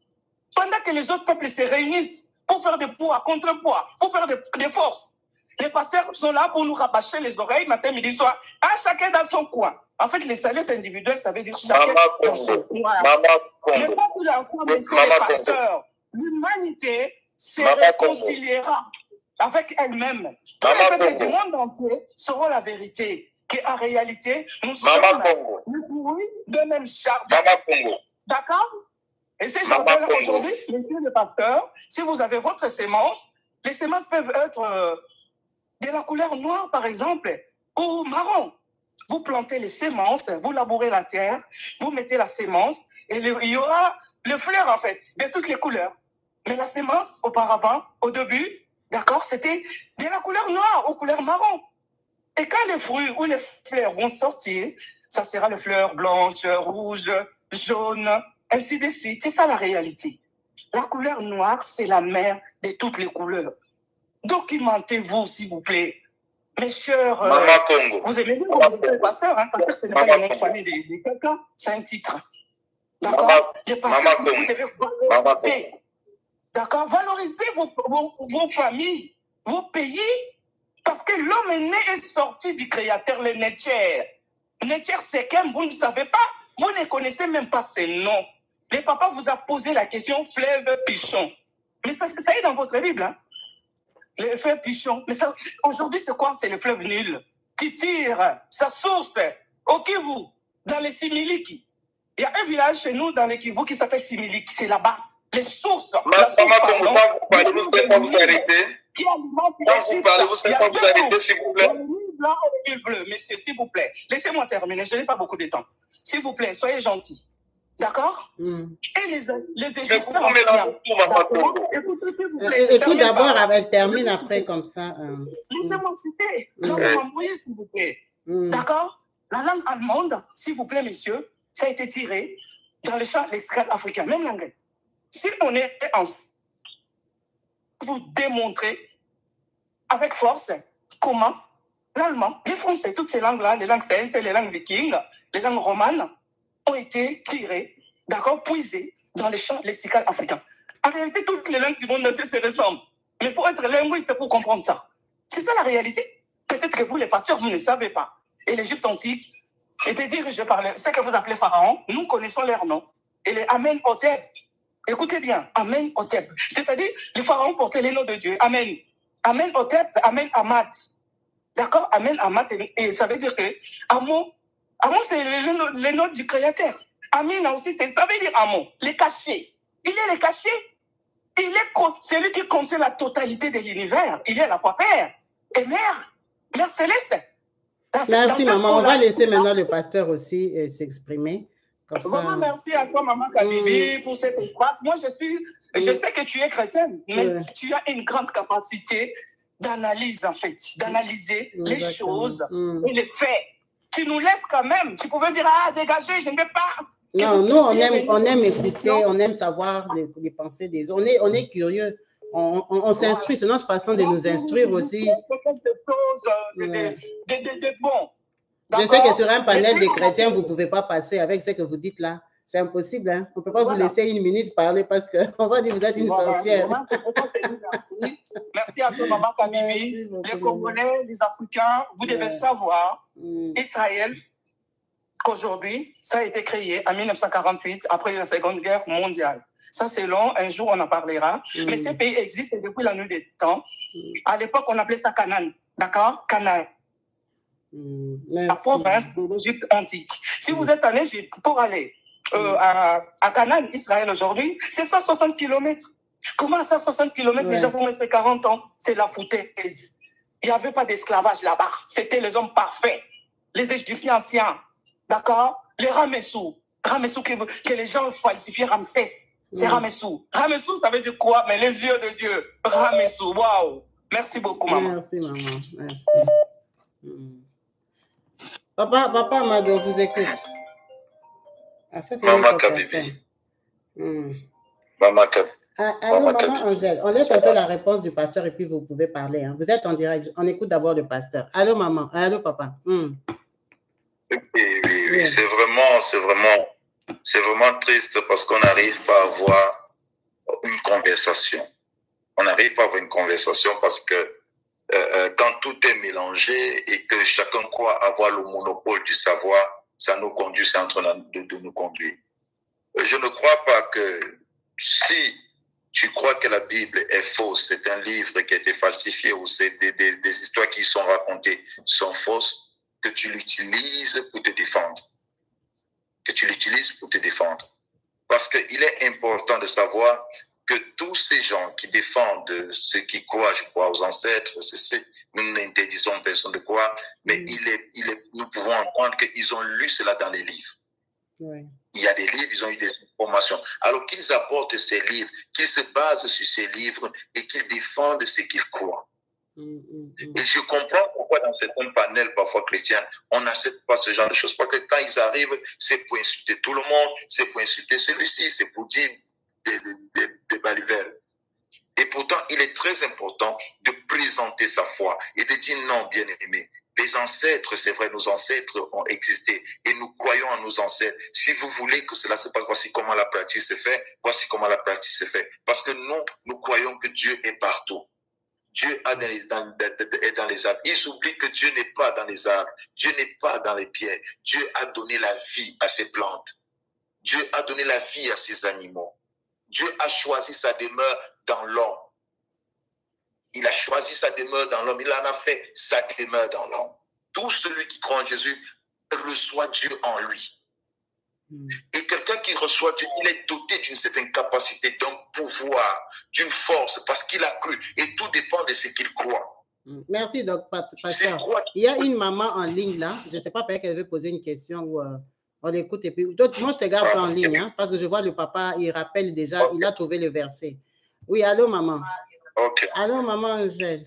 Pendant que les autres peuples se réunissent pour faire des poids, contre-poids, pour faire des forces. Les pasteurs sont là pour nous rabâcher les oreilles matin, midi, soir. Chacun dans son coin. En fait, les saluts individuels, ça veut dire chacun dans son coin. Le peuple ensemble, monsieur les pasteurs, l'humanité se réconciliera avec elle-même. Tous les peuples du monde entier sauront la vérité. Qu'en réalité, nous sommes le fruit de même charbon. D'accord? Et ces jardins-là, aujourd'hui, monsieur le pasteur, si vous avez votre sémence, les semences peuvent être de la couleur noire, par exemple, ou marron. Vous plantez les semences, vous labourez la terre, vous mettez la sémence, et il y aura le fleur, en fait, de toutes les couleurs. Mais la sémence, auparavant, au début, d'accord, c'était de la couleur noire ou couleur marron. Et quand les fruits ou les fleurs vont sortir, ça sera les fleurs blanches, rouges, jaunes, ainsi de suite. C'est ça la réalité. La couleur noire, c'est la mère de toutes les couleurs. Documentez-vous, s'il vous plaît. Mes chers... vous aimez bien le pasteur, hein? Pasteur, ce n'est pas une autre famille de quelqu'un, c'est un titre. D'accord? Les pasteurs, vous devez valoriser. D'accord? Valorisez vos familles, vos pays, parce que l'homme est né et sorti du Créateur, le Netcher. Netcher, c'est qu'un, vous ne savez pas, vous ne connaissez même pas ses noms. Le papa vous a posé la question, fleuve Pichon. Mais ça est dans votre Bible, hein? Le fleuve Pichon. Mais aujourd'hui, c'est quoi? C'est le fleuve Nil qui tire sa source au Kivu, dans les Similiki. Il y a un village chez nous dans le Kivu qui s'appelle Similiki. C'est là-bas. Les sources. La source, vous parlez, vous savez pas vous arrêter. Vous parlez, vous savez pas vous arrêter, s'il vous plaît. Blanc et le bleu, messieurs, s'il vous plaît. Laissez-moi terminer, je n'ai pas beaucoup de temps. S'il vous plaît, soyez gentils. D'accord? Et les Égyptiens anciens. Écoutez, s'il vous plaît. Écoute d'abord, elle termine après comme ça. Laissez-moi citer. L'envoyer, s'il vous plaît. D'accord? La langue allemande, s'il vous plaît, messieurs, ça a été tiré dans le champ lexical africain, même l'anglais. Si on était ensemble, vous démontrer avec force comment l'allemand, les français, toutes ces langues-là, les langues celtes, les langues vikings, les langues romanes, ont été tirées, d'accord, puisées dans les champs lexical africains. En réalité, toutes les langues du monde entier se ressemblent. Mais il faut être linguiste pour comprendre ça. C'est ça la réalité. Peut-être que vous, les pasteurs, vous ne savez pas. Et l'Égypte antique était dirigée par ce que vous appelez Pharaon. Nous connaissons leur nom. Et les Amenhotep. Écoutez bien, Amenhotep. C'est-à-dire, les pharaons portaient les noms de Dieu. Amen. Amenhotep, Amen-Amat. D'accord? Amen-Amat, et ça veut dire que Amon, c'est le nom du Créateur. Amen aussi, ça veut dire Amon, les cachés. Il est les cachés. C'est lui qui contient la totalité de l'univers. Il est à la fois Père et Mère céleste. Merci, maman. On va laisser maintenant le pasteur aussi s'exprimer. Vraiment, merci à toi, maman Kabibi, pour cet espace. Moi, je sais que tu es chrétienne, mais tu as une grande capacité d'analyse, en fait, d'analyser les choses et les faits. Tu nous laisses quand même. Tu pouvais dire, dégagez, je ne vais pas. Non, nous, on aime écouter, on aime savoir les pensées des autres. On est curieux. On s'instruit, c'est notre façon de nous instruire aussi. Des choses, de bon. Je sais que sur un panel de chrétiens, vous ne pouvez pas passer avec ce que vous dites là. C'est impossible. Hein? On ne peut pas vous laisser une minute parler parce qu'on va dire que vous êtes une sorcière. Merci à toi, maman Kabibi. Les Congolais, les Africains, vous devez savoir, Israël, qu'aujourd'hui, ça a été créé en 1948, après la Seconde Guerre mondiale. Ça, c'est long. Un jour, on en parlera. Mais ces pays existent depuis la nuit des temps. À l'époque, on appelait ça Canaan. D'accord? Canaan. La province de l'Égypte antique. Si vous êtes en Égypte pour aller à Canaan, Israël aujourd'hui, c'est 160 km. Comment à 160 km, les gens vont mettre 40 ans? C'est la foutaise. Il n'y avait pas d'esclavage là-bas. C'était les hommes parfaits. Les Égyptiens anciens. D'accord? Les Ramessou. Ramessou que les gens falsifient Ramsès. C'est Ramessou. Ramessou, ça veut dire quoi? Mais les yeux de Dieu. Ramessou. Waouh. Merci beaucoup, maman. Merci, maman. Merci. Papa Amado, vous écoute. Maman Kabibi. Maman Kabibi. Allô, maman Angèle. On laisse un peu la réponse du pasteur et puis vous pouvez parler. Hein. Vous êtes en direct. On écoute d'abord le pasteur. Allô, maman. Allô, papa. Oui. C'est vraiment triste parce qu'on n'arrive pas à avoir une conversation. On n'arrive pas à avoir une conversation parce que quand tout est mélangé et que chacun croit avoir le monopole du savoir, ça nous conduit, c'est en train de nous conduire. Je ne crois pas que si tu crois que la Bible est fausse, c'est un livre qui a été falsifié ou c'est des histoires qui sont racontées sont fausses, que tu l'utilises pour te défendre. Que tu l'utilises pour te défendre. Parce qu'il est important de savoir que tous ces gens qui défendent ceux qui croient, je crois, aux ancêtres, nous n'interdisons personne de croire, mais nous pouvons entendre qu'ils ont lu cela dans les livres. Oui. Il y a des livres, ils ont eu des informations. Alors qu'ils apportent ces livres, qu'ils se basent sur ces livres et qu'ils défendent ce qu'ils croient. Et je comprends pourquoi dans certains panels, parfois chrétiens, on n'accepte pas ce genre de choses. Parce que quand ils arrivent, c'est pour insulter tout le monde, c'est pour insulter celui-ci, c'est pour dire des balivernes. Et pourtant, il est très important de présenter sa foi et de dire non, bien aimé. Les ancêtres, c'est vrai, nos ancêtres ont existé et nous croyons en nos ancêtres. Si vous voulez que cela se passe, voici comment la pratique se fait, voici comment la pratique se fait. Parce que nous croyons que Dieu est partout. Dieu est dans les arbres. Ils oublient que Dieu n'est pas dans les arbres. Dieu n'est pas dans les pierres. Dieu a donné la vie à ses plantes. Dieu a donné la vie à ses animaux. Dieu a choisi sa demeure dans l'homme. Il a choisi sa demeure dans l'homme. Il en a fait sa demeure dans l'homme. Tout celui qui croit en Jésus reçoit Dieu en lui. Et quelqu'un qui reçoit Dieu, il est doté d'une certaine capacité, d'un pouvoir, d'une force, parce qu'il a cru. Et tout dépend de ce qu'il croit. Merci, donc, pasteur. Il y a une maman en ligne là. Je ne sais pas, peut-être qu'elle veut poser une question ou on écoute. Et puis, moi, je te garde en ligne, hein, parce que je vois le papa, il rappelle déjà, il a trouvé le verset. Oui, allô, maman. Allô, maman Angèle.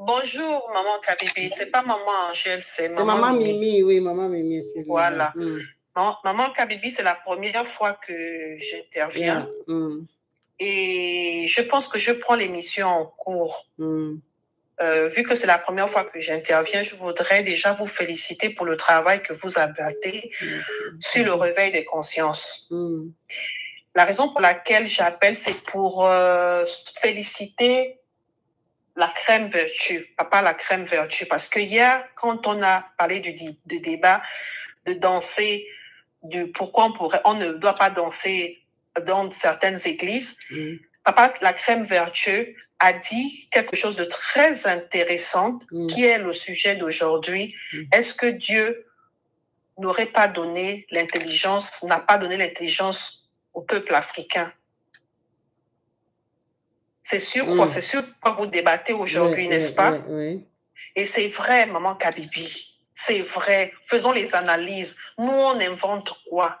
Bonjour, maman Kabibi. C'est pas maman Angèle, c'est maman Mimi. Oui, maman Mimi, excusez-moi. Voilà. Maman Kabibi, c'est la première fois que j'interviens. Et je pense que je prends l'émission en cours. Vu que c'est la première fois que j'interviens, je voudrais déjà vous féliciter pour le travail que vous abattez sur le réveil des consciences. La raison pour laquelle j'appelle, c'est pour féliciter la crème vertu, papa la crème vertu, parce que hier, quand on a parlé du débat de danser, de pourquoi on ne doit pas danser dans certaines églises, papa la crème vertu a dit quelque chose de très intéressant, qui est le sujet d'aujourd'hui. Est-ce que Dieu n'aurait pas donné l'intelligence, n'a pas donné l'intelligence au peuple africain? C'est sur quoi? C'est sur quoi vous débattez aujourd'hui, n'est-ce pas? Oui. Et c'est vrai, maman Kabibi. C'est vrai. Faisons les analyses. Nous, on invente quoi?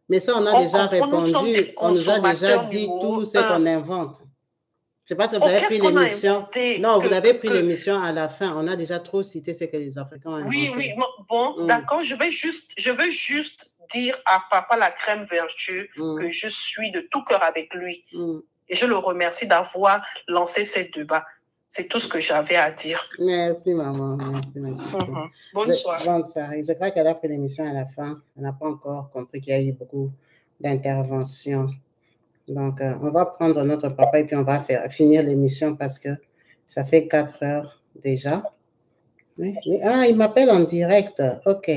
Mais ça, on a déjà répondu. On nous a déjà dit tout ce qu'on invente. C'est parce que vous avez pris l'émission. Non, vous avez pris l'émission à la fin. On a déjà trop cité ce que les Africains ont inventé. Oui. Bon, d'accord. Je veux juste dire à papa la crème vertu que je suis de tout cœur avec lui. Et je le remercie d'avoir lancé ce débat. C'est tout ce que j'avais à dire. Merci, maman. Merci. Bonne soirée. Bonne soirée. Je crois qu'elle a pris l'émission à la fin. Elle n'a pas encore compris qu'il y a eu beaucoup d'interventions. Donc, on va prendre notre papa et puis on va finir l'émission parce que ça fait 4 heures déjà. Ah, il m'appelle en direct. OK.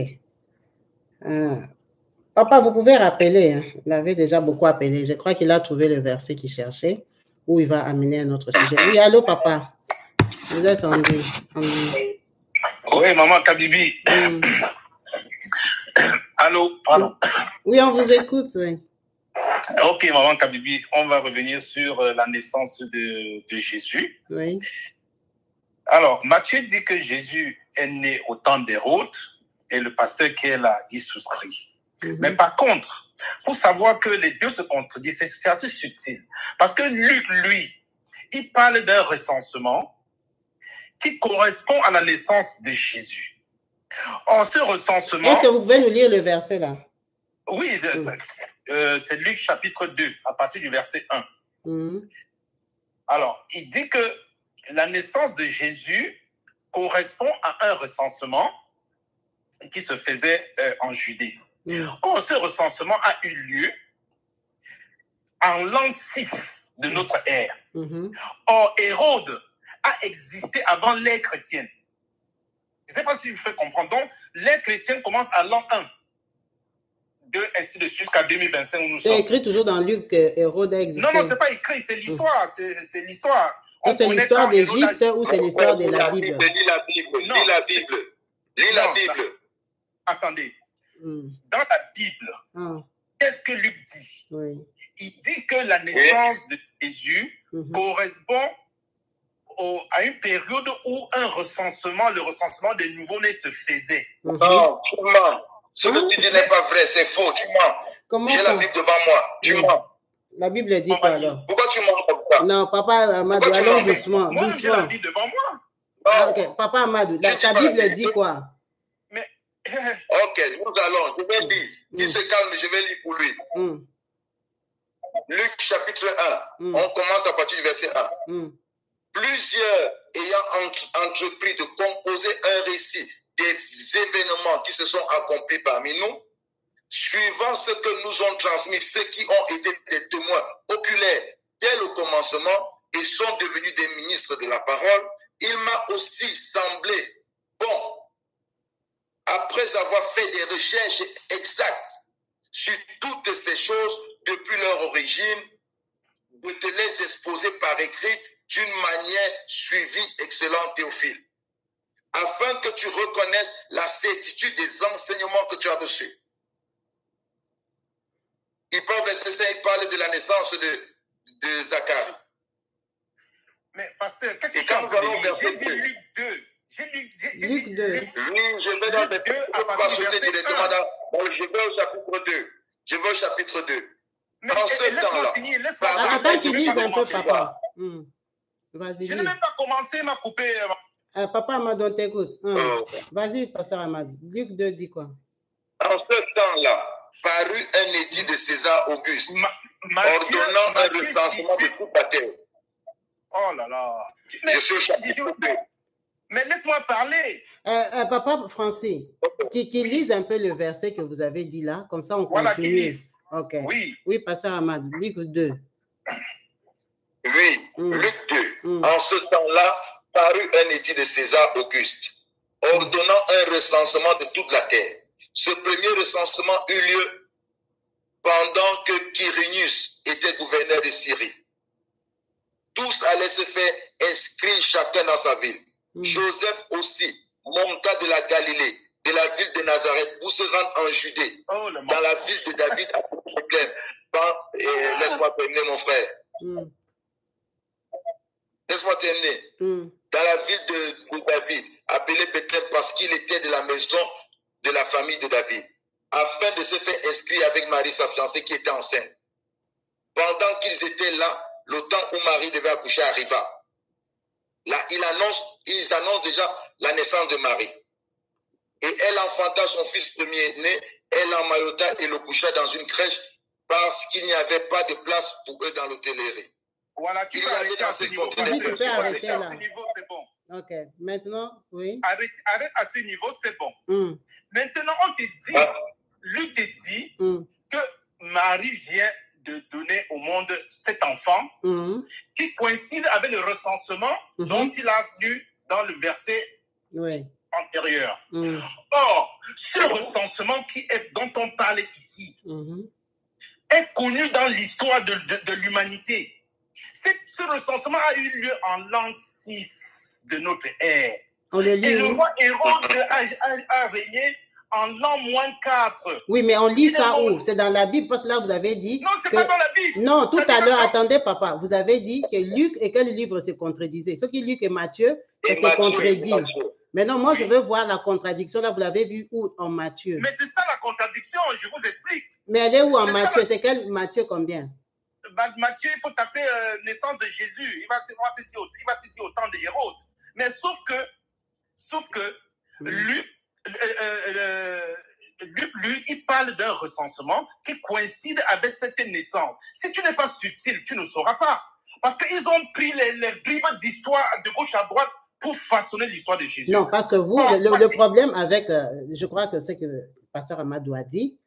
Papa, vous pouvez rappeler, hein. Il avait déjà beaucoup appelé. Je crois qu'il a trouvé le verset qu'il cherchait où il va amener un autre sujet. Oui, allô, papa. Vous êtes en ligne. Oui, maman Kabibi. Allô, pardon. Oui, on vous écoute, oui. Ok, maman Kabibi, on va revenir sur la naissance de Jésus. Oui. Alors, Matthieu dit que Jésus est né au temps d'Hérode et le pasteur qui est là y souscrit. Mais par contre, pour savoir que les deux se contredisent, c'est assez subtil. Parce que Luc, lui, il parle d'un recensement qui correspond à la naissance de Jésus. Or, ce recensement... Est-ce que vous pouvez nous lire le verset là? Oui, c'est Luc chapitre 2, à partir du verset 1. Alors, il dit que la naissance de Jésus correspond à un recensement qui se faisait en Judée. Or, ce recensement a eu lieu en l'an 6 de notre ère. Or, Hérode a existé avant l'ère chrétienne. Je ne sais pas si vous faites comprendre. Donc, l'ère chrétienne commence à l'an 1. 2, ainsi de suite, jusqu'à 2025 où nous sommes. C'est écrit toujours dans Luc que Hérode a existé. Non, ce n'est pas écrit, c'est l'histoire. C'est l'histoire. C'est l'histoire d'Égypte ou c'est l'histoire de la Bible? Lis la Bible. Lis la Bible. Attendez. Dans la Bible, qu'est-ce que Luc dit? Il dit que la naissance de Jésus correspond à une période où le recensement des nouveau-nés se faisait. Non, tu mens. Ce que tu dis n'est pas vrai, c'est faux, tu mens. J'ai la Bible devant moi, tu mens. La Bible dit quoi alors? Pourquoi tu mens comme ça? Non, papa Amadou, allons doucement. Moi, j'ai la Bible devant moi. Ok, papa Amadou, ta Bible dit quoi? Ok, nous allons, je vais lire. Il se calme, je vais lire pour lui. Luc chapitre 1, on commence à partir du verset 1. Plusieurs ayant entrepris de composer un récit des événements qui se sont accomplis parmi nous, suivant ce que nous ont transmis ceux qui ont été des témoins oculaires dès le commencement et sont devenus des ministres de la parole, il m'a aussi semblé bon, après avoir fait des recherches exactes sur toutes ces choses depuis leur origine, de te les exposer par écrit d'une manière suivie, excellent Théophile, afin que tu reconnaisses la certitude des enseignements que tu as reçus. Il parle, verset 5, il parle de la naissance de Zacharie. Mais pasteur, qu'est-ce que tu as dit? J'ai dit Luc 2. Luc 2. Oui, je vais dans le 2, je vais au chapitre 2. Je vais au chapitre 2. Mais en ce temps-là. Attends qu'il lise un peu, papa. Vas-y. Je n'ai même pas commencé ma coupée. Papa Amadou, on t'écoute. Vas-y, pasteur Amadou. Luc 2 dit quoi? En ce temps-là, parut un édit de César Auguste, ordonnant un recensement de toute la terre. Oh là là. Je suis au chapitre 2. Mais laisse-moi parler. Papa Francis, qui lise un peu le verset que vous avez dit là, comme ça on continue. Voilà, qui lise. Ok. Oui. Oui, pasteur Ahmad, Luc 2. Oui, Luc 2. En ce temps-là, parut un édit de César Auguste, ordonnant un recensement de toute la terre. Ce premier recensement eut lieu pendant que Quirinius était gouverneur de Syrie. Tous allaient se faire inscrire chacun dans sa ville. Joseph aussi monta de la Galilée, de la ville de Nazareth, pour se rendre en Judée, dans la ville de David à Bethléem. Laisse-moi terminer, mon frère. Laisse-moi terminer. Dans la ville de David, appelée Bethléem parce qu'il était de la maison de la famille de David, afin de se faire inscrire avec Marie, sa fiancée, qui était enceinte. Pendant qu'ils étaient là, le temps où Marie devait accoucher arriva. Là, ils annoncent déjà la naissance de Marie. Et elle enfanta son fils premier-né, elle l'emmaillota et le coucha dans une crèche parce qu'il n'y avait pas de place pour eux dans l'hôtellerie. Voilà, tu peux arrêter à ce niveau. Tu peux arrêter là. À ce niveau, c'est bon. Ok, maintenant, oui. Arrête à ce niveau, c'est bon. Maintenant, on te dit, Luc te dit que Marie vient de donner au monde cet enfant qui coïncide avec le recensement dont il a lu dans le verset antérieur. Or, ce recensement dont on parle ici est connu dans l'histoire de l'humanité. Ce recensement a eu lieu en l'an 6 de notre ère. Et le roi Hérode a régné en l'an -4. Oui, mais on lit ça où? C'est dans la Bible, parce que là, vous avez dit... Non, c'est pas dans la Bible. Non, tout à l'heure, attendez, papa. Vous avez dit que Luc et quel livre se contredisait? Ce qui est Luc et Matthieu, ça se contredit. Maintenant, moi, je veux voir la contradiction. Là, vous l'avez vu où en Matthieu? Mais c'est ça la contradiction, je vous explique. Mais elle est où en Matthieu? C'est quel Matthieu combien? Matthieu, il faut taper naissance de Jésus. Il va te dire au temps de Hérode. Mais sauf que Luc, lui, il parle d'un recensement qui coïncide avec cette naissance. Si tu n'es pas subtil, tu ne sauras pas. Parce qu'ils ont pris les bribes d'histoire de gauche à droite pour façonner l'histoire de Jésus. Non, parce que vous, le problème avec, je crois que c'est que le pasteur Amadou a dit,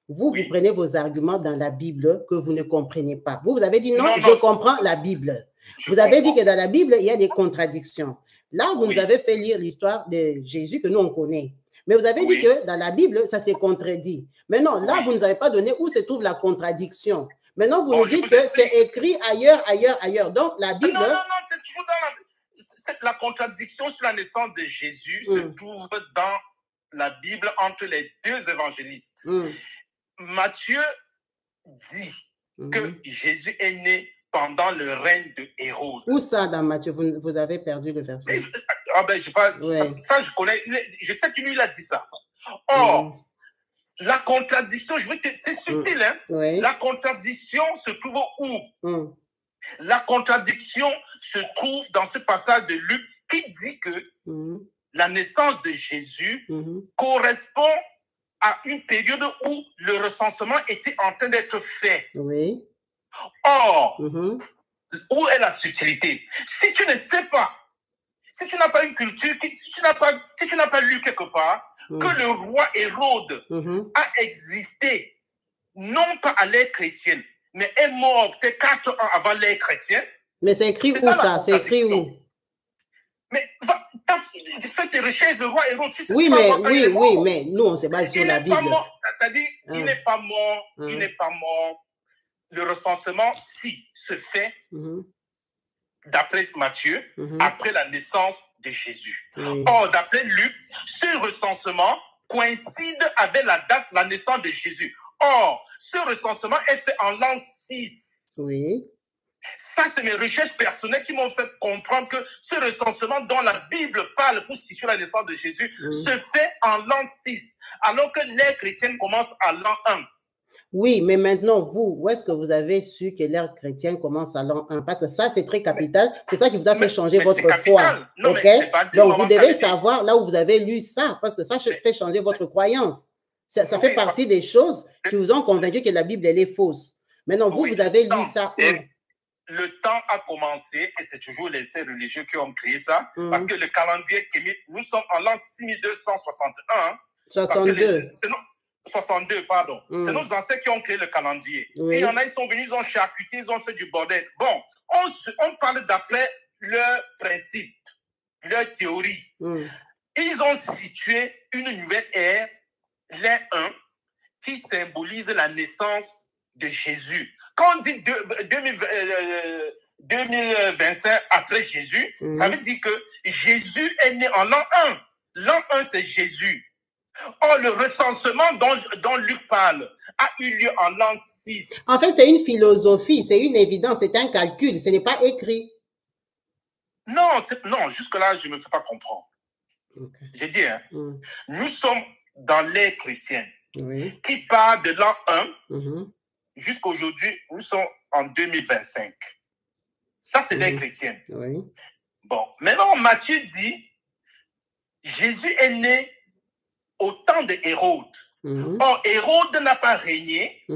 vous prenez vos arguments dans la Bible que vous ne comprenez pas. Vous avez dit non, je comprends la Bible. Vous avez dit que dans la Bible, il y a des contradictions. Là, vous nous avez fait lire l'histoire de Jésus que nous, on connaît. Mais vous avez dit que dans la Bible, ça s'est contredit. Maintenant, là, vous ne nous avez pas donné où se trouve la contradiction. Maintenant, vous nous dites que c'est écrit ailleurs. Donc, la Bible... Non, c'est toujours dans la contradiction sur la naissance de Jésus se trouve dans la Bible entre les deux évangélistes. Matthieu dit que Jésus est né pendant le règne de Hérode. Où ça dans Matthieu? Vous avez perdu le verset. Ça, je connais. Je sais que lui, il a dit ça. Or, la contradiction, c'est subtil, hein? La contradiction se trouve où? La contradiction se trouve dans ce passage de Luc qui dit que la naissance de Jésus correspond à une période où le recensement était en train d'être fait. Or, où est la subtilité? Si tu ne sais pas, si tu n'as pas une culture, si tu n'as pas lu quelque part que le roi Hérode a existé, non pas à l'ère chrétienne, mais est mort peut-être 4 ans avant l'ère chrétienne. Mais c'est écrit où ça? C'est écrit où? Mais fais tes recherches, le roi Hérode, tu sais oui, mais nous, on se base sur la Bible. C'est-à-dire, il n'est pas mort, il n'est pas mort. Le recensement, si, se fait d'après Matthieu, après la naissance de Jésus. Or, d'après Luc, ce recensement coïncide avec la date de la naissance de Jésus. Or, ce recensement est fait en l'an 6. Ça, c'est mes recherches personnelles qui m'ont fait comprendre que ce recensement dont la Bible parle pour situer la naissance de Jésus se fait en l'an 6, alors que l'ère chrétienne commence à l'an 1. Oui, mais maintenant, vous, où est-ce que vous avez su que l'ère chrétienne commence à l'an 1? Parce que ça, c'est très capital. C'est ça qui vous a fait changer votre foi. Non, donc, vous devez savoir là où vous avez lu ça, parce que ça fait changer votre croyance. Ça fait partie des choses qui vous ont convaincu que la Bible, elle est fausse. Maintenant, vous avez lu ça où? Le temps a commencé, et c'est toujours les saints religieux qui ont créé ça, parce que le calendrier kémite, nous sommes en l'an 6261. 62. 62, pardon. C'est nos ancêtres qui ont créé le calendrier. Oui. Et il y en a, ils sont venus, ils ont charcuté, ils ont fait du bordel. Bon, on parle d'après leur principe, leur théorie. Ils ont situé une nouvelle ère, l'ère 1, qui symbolise la naissance de Jésus. Quand on dit 2025 après Jésus, ça veut dire que Jésus est né en l'an 1. L'an 1, c'est Jésus. Or, le recensement dont Luc parle a eu lieu en l'an 6. En fait, c'est une philosophie, c'est une évidence, c'est un calcul, ce n'est pas écrit. Non, jusque-là, je ne me fais pas comprendre. Okay. J'ai dit, hein, nous sommes dans l'ère chrétienne qui part de l'an 1 jusqu'à aujourd'hui, nous sommes en 2025. Ça, c'est l'ère chrétienne. Bon, maintenant, Matthieu dit, Jésus est né au temps de Hérode. Or, Hérode n'a pas régné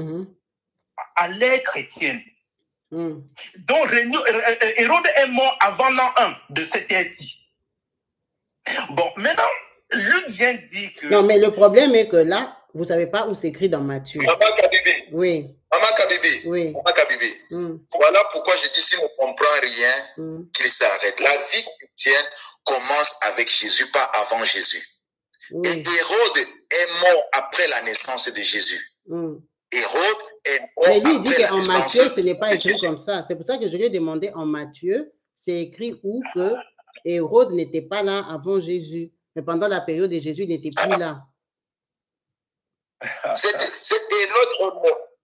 à l'ère chrétienne. Donc, Hérode est mort avant l'an 1 de cette ère-ci. Bon, maintenant, Luc vient dire que... Non, mais le problème est que là, vous ne savez pas où c'est écrit dans Matthieu. Maman Kabibé. Oui. Maman Kabibé. Oui. Maman Kabibé. Voilà pourquoi je dis, si on ne comprend rien, qu'il s'arrête. La vie chrétienne commence avec Jésus, pas avant Jésus. Et Hérode est mort après la naissance de Jésus. Hérode est mort après la naissance. Mais lui, il dit qu'en Matthieu, ce n'est pas écrit comme ça. C'est pour ça que je lui ai demandé en Matthieu, c'est écrit où que Hérode n'était pas là avant Jésus. Mais pendant la période de Jésus, il n'était plus là.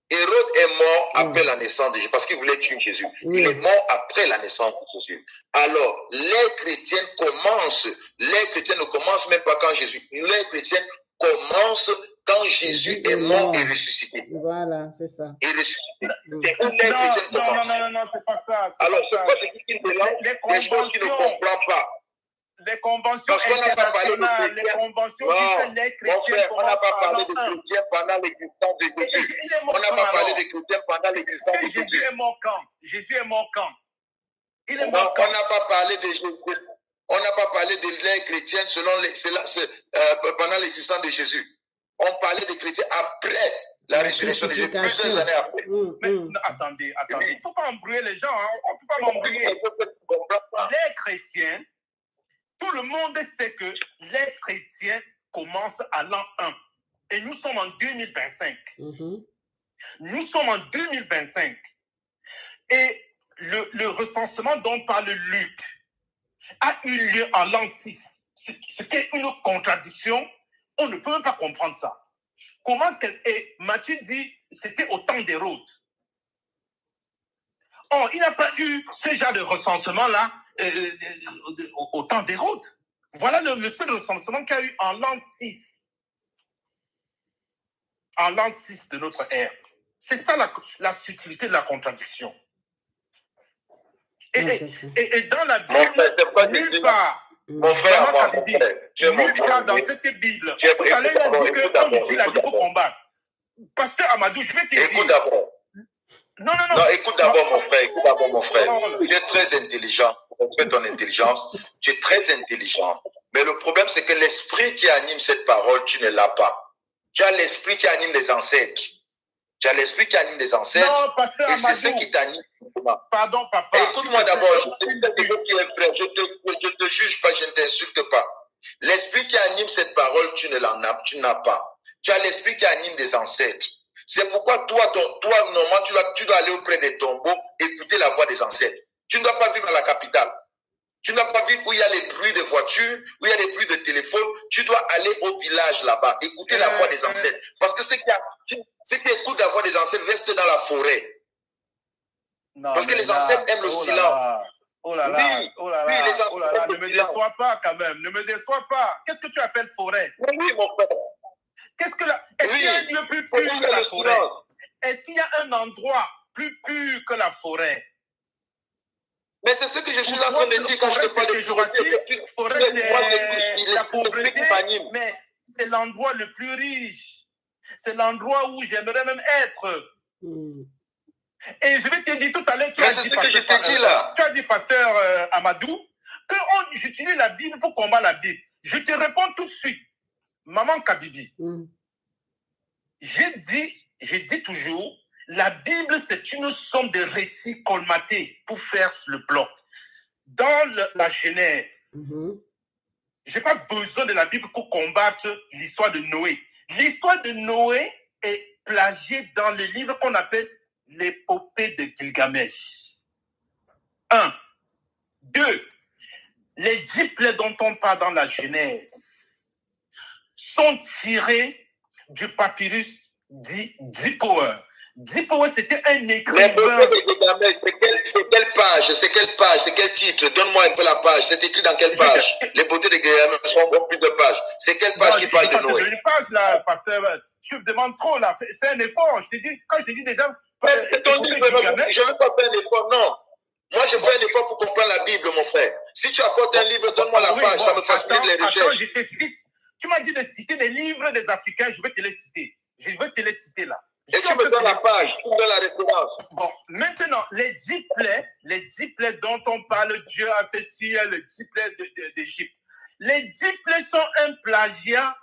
Hérode est mort après la naissance de Jésus parce qu'il voulait tuer Jésus. Il est mort après la naissance de Jésus. Alors, l'ère chrétienne commence. L'ère chrétienne ne commence même pas quand Jésus. L'ère chrétienne commence quand Jésus est mort et ressuscité. Voilà, c'est ça. Et ressuscité. C'est où l'ère chrétienne commence. Non, c'est pas ça. Alors, c'est pas ce qu'il mélange des choses qu'il ne comprend pas. Les conventions internationales, les conventions qui les chrétiens. On n'a pas parlé de chrétiens pendant l'existence de Jésus. On n'a pas parlé de chrétiens pendant l'existence de Jésus. Jésus est mort quand? Jésus est mort quand? Il est mort quand? On n'a pas parlé de Jésus. On n'a pas parlé de l'ère chrétienne pendant l'existence de Jésus. On parlait des chrétiens après la résurrection de Jésus, plusieurs années après. Mais attendez. Il ne faut pas embrouiller les gens. Hein. On ne peut pas m'embrouiller. Les chrétiens, tout le monde sait que l'ère chrétienne commence à l'an 1. Et nous sommes en 2025. Nous sommes en 2025. Et le recensement dont parle Luc a eu lieu en l'an 6. C'était une contradiction. On ne peut même pas comprendre ça. Matthieu dit c'était au temps d'Hérode. Or, il n'a pas eu ce genre de recensement-là au temps d'Hérode. Voilà le seul recensement qu'il y a eu en l'an 6. En l'an 6 de notre ère. C'est ça la subtilité de la contradiction. Et dans la Bible, nulle part, mon frère, dans cette Bible, tout à l'heure, il a dit qu'on utilise la Bible pour combattre. Pasteur Amadou, je vais te dire. Écoute d'abord. Non, écoute d'abord, mon frère. Tu es très intelligent. Je respecte ton intelligence. Tu es très intelligent. Mais le problème, c'est que l'esprit qui anime cette parole, tu ne l'as pas. Tu as l'esprit qui anime les ancêtres. Tu as l'esprit qui anime les ancêtres. Non, pasteur et c'est ce qui t'anime. Pardon, papa. Écoute-moi d'abord. Je te juge pas, je ne t'insulte pas. L'esprit qui anime cette parole, tu n'as pas. Tu as l'esprit qui anime des ancêtres. C'est pourquoi toi, normalement, tu dois aller auprès des tombeaux, écouter la voix des ancêtres. Tu ne dois pas vivre dans la capitale. Tu ne dois pas vivre où il y a les bruits de voitures, où il y a les bruits de téléphone. Tu dois aller au village là-bas, écouter la voix des ancêtres. Parce que ceux qui écoutent la voix des ancêtres restent dans la forêt. Non, parce que les ancêtres aiment le silence. Oh là là, ne me déçois pas quand même, ne me déçois pas. Qu'est-ce que tu appelles forêt? Oui, mon frère. Est-ce qu'il y a un lieu plus pur que la forêt? Est-ce qu'il y a un endroit plus pur que la forêt? Mais c'est ce que je suis en train de dire quand je te parle de forêt. C'est la pauvreté, mais c'est l'endroit le plus riche. C'est l'endroit où j'aimerais même être. Et je vais te dire tout à l'heure, tu as dit, pasteur Amadou, que j'utilise la Bible pour combattre la Bible. Je te réponds tout de suite. Maman Kabibi, j'ai dit toujours, la Bible, c'est une somme de récits colmatés pour faire le bloc. Dans la Genèse, je n'ai pas besoin de la Bible pour combattre l'histoire de Noé. L'histoire de Noé est plagiée dans le livre qu'on appelle l'épopée de Gilgamesh. 1. 2. Les 10 plaies dont on parle dans la Genèse sont tirés du papyrus dit Dipower. Dipower, c'était un écrivain. C'est quelle page? C'est quelle page? C'est quel titre? Donne-moi un peu la page. C'est écrit dans quelle page? Les beautés de Gilgamesh sont beaucoup plus de pages. C'est quelle page qui parle de Noé? Une page là, pasteur. Tu me demandes trop là. Fais un effort. Je te dis, quand je dis déjà. C'est ton livre, je ne veux pas faire un effort, non. Moi, je fais un effort pour comprendre la Bible, mon frère. Si tu apportes un livre, donne-moi la page, ça me facilite les recherches. Attends, je te cite. Tu m'as dit de citer des livres des Africains, je vais te les citer. Je vais te les citer là. Et tu me donnes la page, tu me donnes la référence. Bon, maintenant, les 10 plaies dont on parle, Dieu a fait ci, les 10 plaies d'Égypte. Les 10 plaies sont un plagiat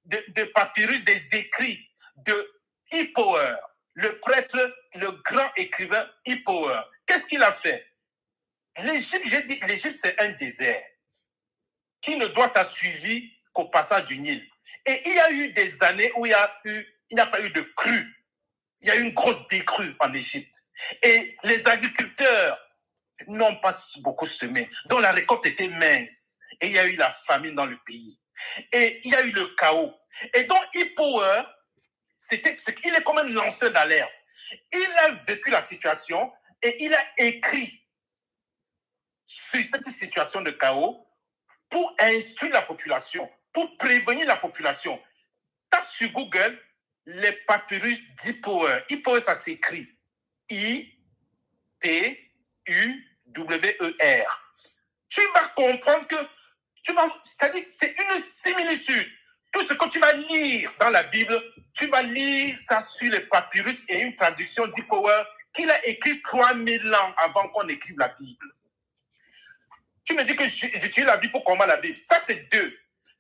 de papyrus des écrits de Hippoer, le prêtre, le grand écrivain Hippoer. Qu'est-ce qu'il a fait? L'Égypte, j'ai dit, l'Égypte, c'est un désert qui ne doit s'assuivre qu'au passage du Nil. Et il y a eu des années où il n'y a pas eu de crue. Il y a eu une grosse décrue en Égypte. Et les agriculteurs n'ont pas beaucoup semé, dont la récolte était mince. Et il y a eu la famine dans le pays. Et il y a eu le chaos. Et donc, Hippoer, il est comme un lanceur d'alerte. Il a vécu la situation et il a écrit sur cette situation de chaos pour instruire la population, pour prévenir la population. Tape sur Google les papyrus d'Hippoer. Hippoer, ça s'écrit I-P-U-W-E-R. Tu vas comprendre que c'est-à-dire que c'est une similitude. Tout ce que tu vas lire dans la Bible, tu vas lire ça sur les papyrus et une traduction d'Hippoer qu'il a écrit 3000 ans avant qu'on écrive la Bible. Tu me dis que j'utilise la Bible pour combattre la Bible. Ça, c'est 2.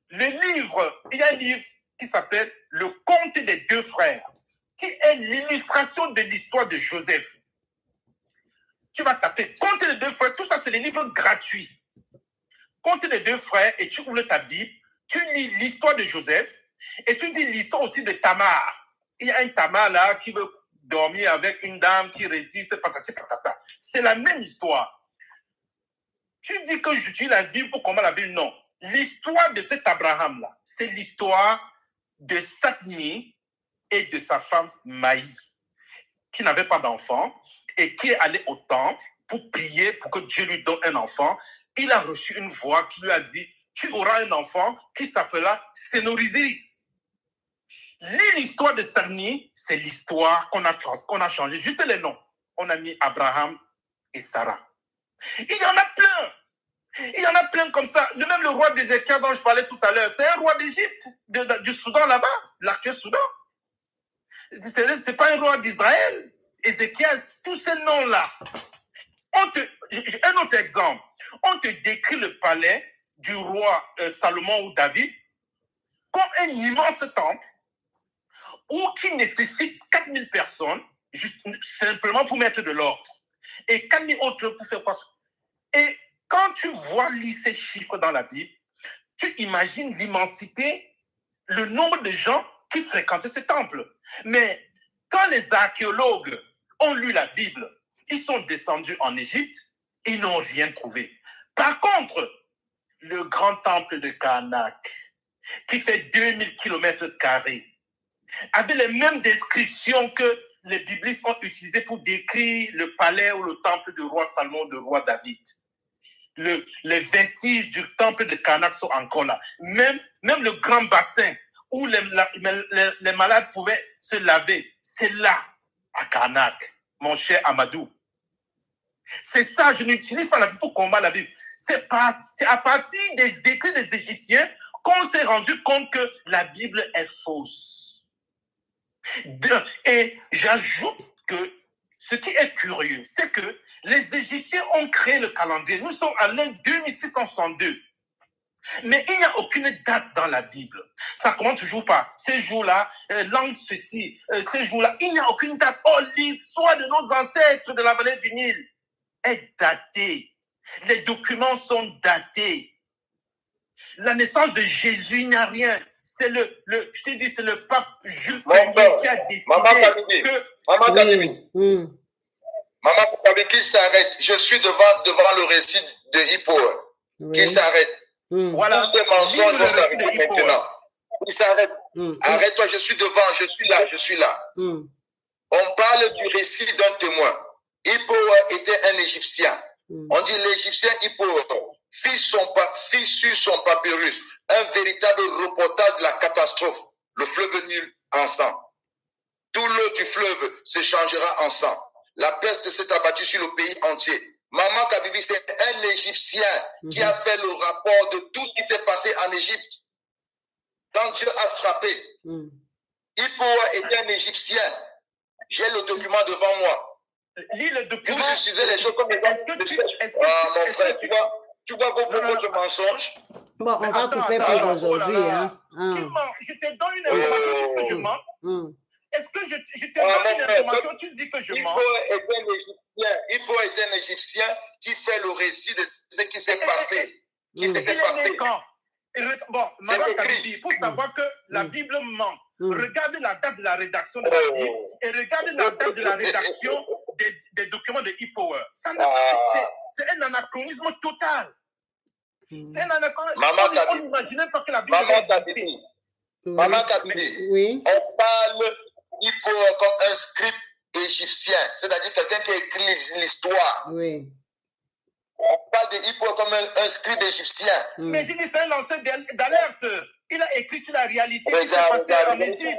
Le livre, il y a un livre qui s'appelle Le Conte des 2 frères, qui est l'illustration de l'histoire de Joseph. Tu vas taper Conte des 2 frères, tout ça, c'est des livres gratuits. Conte des 2 frères, et tu ouvres ta Bible, tu lis l'histoire de Joseph, et tu dis l'histoire aussi de Tamar. Il y a un Tamar là qui veut dormir avec une dame qui résiste, patati patata. C'est la même histoire. Tu dis que j'utilise la Bible pour combattre la Bible, non. L'histoire de cet Abraham-là, c'est l'histoire de Sakni et de sa femme Maï, qui n'avait pas d'enfant et qui est allé au temple pour prier pour que Dieu lui donne un enfant. Il a reçu une voix qui lui a dit, tu auras un enfant qui s'appellera Sénorisis. Lis l'histoire de Sakni, c'est l'histoire qu'on a changé. Juste les noms. On a mis Abraham et Sarah. Il y en a plein. Il y en a plein comme ça. Même le roi d'Ézéchiel dont je parlais tout à l'heure, c'est un roi d'Égypte, du Soudan là-bas, l'actuel Soudan. C'est pas un roi d'Israël. Ézéchiel, tous ces noms-là. Un autre exemple. On te décrit le palais du roi Salomon ou David comme un immense temple qui nécessite 4000 personnes juste, simplement pour mettre de l'ordre. Et 4000 autres pour faire quoi? Et quand tu vois lire ces chiffres dans la Bible, tu imagines l'immensité, le nombre de gens qui fréquentaient ce temple. Mais quand les archéologues ont lu la Bible, ils sont descendus en Égypte et ils n'ont rien trouvé. Par contre, le grand temple de Karnak, qui fait 2000 km², avait les mêmes descriptions que les biblistes ont utilisées pour décrire le palais ou le temple du roi Salomon, du roi David. Les vestiges du temple de Karnak sont encore là. Même le grand bassin où les malades pouvaient se laver, c'est là, à Karnak, mon cher Amadou. C'est ça, je n'utilise pas la Bible pour combattre la Bible. C'est à partir des écrits des Égyptiens qu'on s'est rendu compte que la Bible est fausse. Et j'ajoute que ce qui est curieux, c'est que les Égyptiens ont créé le calendrier. Nous sommes à l'an 2662. Mais il n'y a aucune date dans la Bible. Ça commence toujours par ces jours-là, langue ceci, ces jours-là. Il n'y a aucune date. Oh, l'histoire de nos ancêtres de la vallée du Nil est datée. Les documents sont datés. La naissance de Jésus, il n'y a rien. C'est je te dis, c'est le pape Jules Ier qui a décidé que... Maman qui s'arrête. Je suis devant le récit de Hippo qui s'arrête. Voilà. Tous les mensonges vont s'arrêter maintenant. Il s'arrête. Arrête-toi, je suis devant, je suis là. On parle du récit d'un témoin. Hippo était un Égyptien. On dit l'Égyptien Hippo fit sur son papyrus un véritable reportage de la catastrophe, le fleuve Nil en sang. Tout l'eau du fleuve se changera en sang. La peste s'est abattue sur le pays entier. Maman Kabibi, c'est un Égyptien qui a fait le rapport de tout ce qui s'est passé en Égypte. Quand Dieu a frappé, Hippo était un Égyptien. J'ai le document devant moi. Lis le document. Vous utilisez les choses comme les mon frère, tu vois beaucoup de mensonges. Bon, on va couper pour aujourd'hui. Je te donne une information, tu dis que je mens. Est-ce que je te donne une information, tu dis que je mens? Hippo est un Égyptien qui fait le récit de ce qui s'est passé. Qui s'était passé. Bon, Madame Kabibi, pour savoir que la Bible ment, regardez la date de la rédaction de la Bible et regardez la date de la rédaction des documents de Hippo. C'est un anachronisme total. C'est un anachronisme. On n'imaginait pas que la Bible existait. Maman Kabibi, on parle Hippo comme un script égyptien, c'est-à-dire quelqu'un qui a écrit l'histoire. Oui. On parle de Hippo comme un script égyptien. Mais je dis, c'est un lanceur d'alerte. Il a écrit sur la réalité qui s'est passée en Égypte. Tu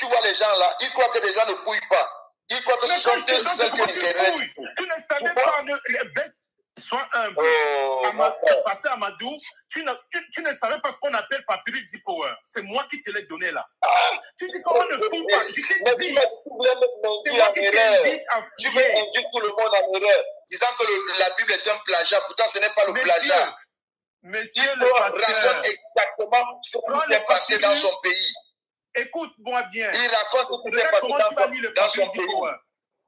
vois les gens là, ils croient que les gens ne fouillent pas. Ils croient que ce sont ceux qui Internet. Tu ne savais pas les bêtes. Sois humble. Passer à Amadou, tu ne savais pas ce qu'on appelle papyrus d'Hippo. C'est moi qui te l'ai donné là. Tu dis comment ne fous pas. Je t'ai dit. C'est moi qui t'ai dit à fouiller. Tu veux induire tout le monde en erreur, disant que la Bible est un plagiat. Pourtant, ce n'est pas le plagiat. Monsieur le pasteur, raconte exactement ce qui s'est passé dans son pays. Écoute-moi bien. Il raconte ce qui s'est passé dans son pays.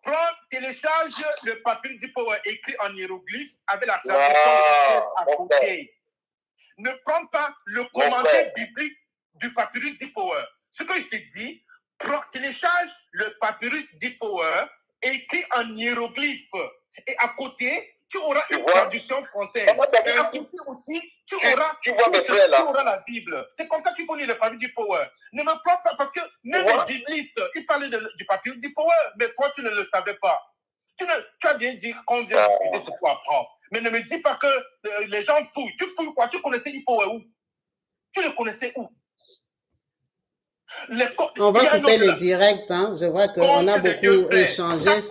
Prends, télécharge le papyrus d'Hippo écrit en hiéroglyphe avec la traduction à côté. Ne prends pas le commentaire biblique du papyrus d'Hippo. Ce que je te dis, télécharge le papyrus d'Hippo écrit en hiéroglyphe. Et à côté, tu auras une traduction française. Et à côté aussi, tu auras la Bible. C'est comme ça qu'il faut lire le papyrus d'Hippo. Ne me prends pas, parce que même les biblistes, ils parlaient du papyrus d'Hippo, mais toi, tu ne le savais pas. Tu as bien dit qu'on vient discuter ce qu'on apprend. Mais ne me dis pas que les gens fouillent. Tu fouilles quoi? Tu connaissais Hippo où? Tu le connaissais où? On va couper le direct. Hein. Je vois qu'on a beaucoup échangé.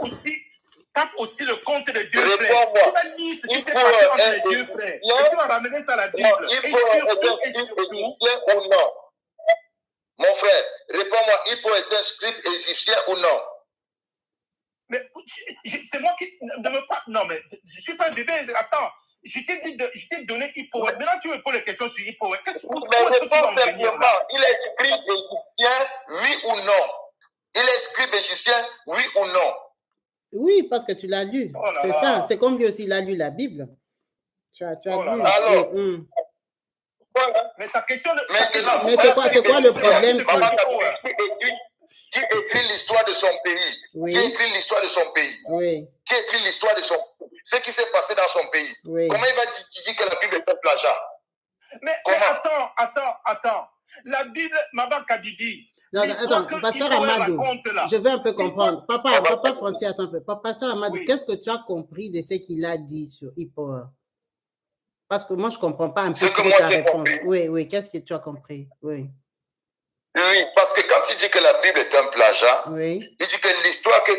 Tape aussi le compte des deux frères. Tu vas lire ce qui s'est passé entre les deux frères. Et tu vas ramener ça à la Bible. Et surtout, ou non? Mon frère, réponds-moi, Hippo est un script égyptien ou non? Mais c'est moi qui ne me parle. Non, mais je ne suis pas un bébé. Attends, je t'ai donné Hippo. Maintenant, tu me poses des questions sur Hippo. Qu'est-ce que tu vas en venir là? Il est script égyptien, oui ou non? Il est script égyptien, oui ou non? Oui, parce que tu l'as lu. C'est ça. C'est comme lui aussi, il a lu la Bible. Tu as lu. Alors, mais ta question... Mais c'est quoi le problème? Qui écrit l'histoire de son pays? Oui. Qui écrit l'histoire de son pays? Oui. Qui écrit l'histoire de son pays? Ce qui s'est passé dans son pays. Oui. Comment il va dire que la Bible est un plagiat? Mais attends. La Bible, Maman Kabibi... Non, attends, Pasteur Amadou, je veux un peu comprendre. Papa Francis, attends un peu. Pasteur Amadou, qu'est-ce que tu as compris de ce qu'il a dit sur Hippo? Parce que moi, je ne comprends pas un peu ta réponse. Oui, qu'est-ce que tu as compris? Oui, parce que quand il dit que la Bible est un plagiat, il dit que l'histoire que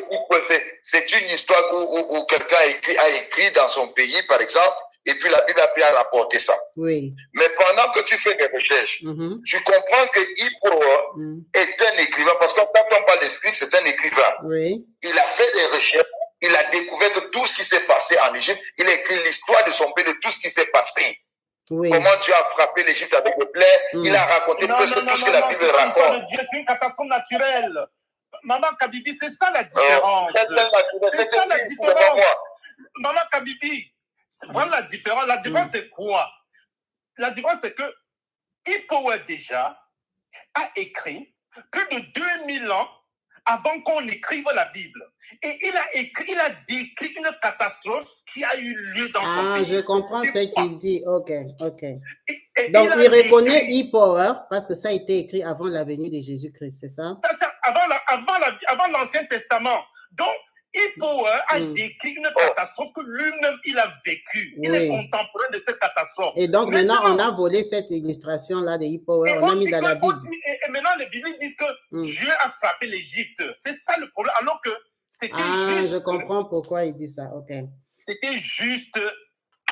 c'est une histoire où quelqu'un a écrit dans son pays, par exemple, et puis la Bible a pu rapporter ça. Oui. Mais pendant que tu fais des recherches, tu comprends que Hippo est un écrivain, parce que quand on parle de script, c'est un écrivain. Oui. Il a fait des recherches, il a découvert que tout ce qui s'est passé en Égypte, il a écrit l'histoire de son pays, de tout ce qui s'est passé. comment Dieu a frappé l'Égypte avec le plaies. Il a raconté presque tout ce que la Bible raconte. C'est une catastrophe naturelle. Maman Kabibi, c'est ça la différence. C'est ça la différence. Maman Kabibi, voilà la différence. La différence, c'est quoi? La différence, c'est que Hippower déjà a écrit plus de 2000 ans avant qu'on écrive la Bible. Et il a décrit une catastrophe qui a eu lieu dans son pays. Je comprends ce qu'il dit. Ok. Donc, il reconnaît Hippower parce que ça a été écrit avant la venue de Jésus-Christ, c'est ça? Avant l'Ancien Testament. Donc, Hippower a décrit une catastrophe que lui-même, il a vécue. Il est contemporain de cette catastrophe. Et donc, maintenant, on a volé cette illustration-là de Hippower, on a mis dans la Bible. Et maintenant, les Bibles disent que Dieu a frappé l'Égypte. C'est ça le problème. Alors que c'était juste... je comprends pourquoi il dit ça. Ok. C'était juste...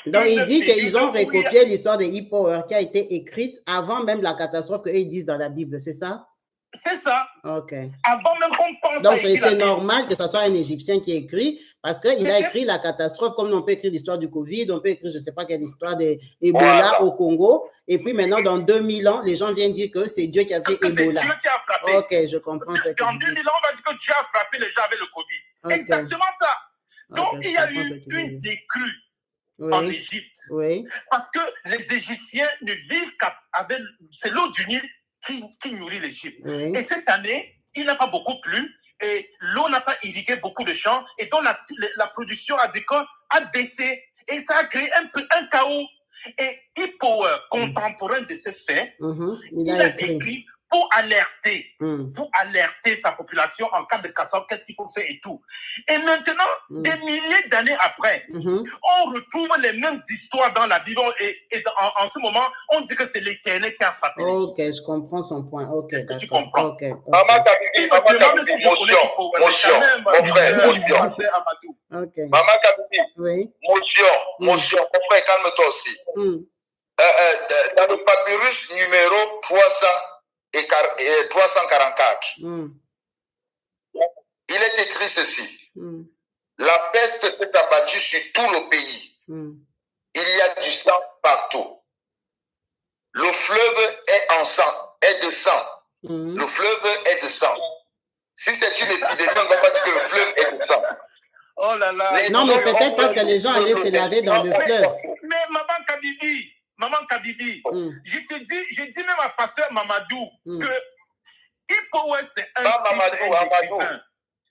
Donc, il dit qu'ils ont recopié l'histoire de Hippower qui a été écrite avant même la catastrophe qu'ils disent dans la Bible, c'est ça? C'est ça. Ok. Avant même qu'on pense. Donc, c'est normal que ce soit un Égyptien qui écrit, parce qu'il a écrit la catastrophe, comme on peut écrire l'histoire du Covid, on peut écrire, je ne sais pas quelle histoire d'Ebola au Congo. Et puis maintenant, dans 2000 ans, les gens viennent dire que c'est Dieu qui a fait Ebola. C'est Dieu qui a frappé. Ok, je comprends. Dans 2000 ans, on va dire que Dieu a frappé les gens avec le Covid. Okay. Exactement ça. Donc, il y a eu une décrue en Égypte. Oui. Parce que les Égyptiens ne vivent qu'avec... C'est l'eau du Nil qui nourrit l'Égypte. Oui. Et cette année, il n'a pas beaucoup plu et l'eau n'a pas irrigué beaucoup de champs et donc la production agricole a baissé et ça a créé un chaos. Et Hippower, contemporain de ces faits, il a écrit pour alerter sa population en cas de catastrophe, qu'est-ce qu'il faut faire et tout. Et maintenant, des milliers d'années après, on retrouve les mêmes histoires dans la Bible et en ce moment, on dit que c'est l'Éternel qui a frappé. Ok, je comprends son point. Ok, est-ce que tu comprends? Ok. Maman Kabibi, mon frère, Maman Kabibi, mon frère, calme-toi aussi. Dans le papyrus numéro 344, il est écrit ceci. La peste s'est abattue sur tout le pays. Il y a du sang partout. Le fleuve est en sang, est de sang. Le fleuve est de sang. Si c'est une épidémie, on ne va pas dire que le fleuve est de sang. Oh là là. Non, mais peut-être parce que les gens allaient se laver dans le fleuve. Mais Maman Kabibi, je dis même à pasteur Mamadou que Hippower, c'est un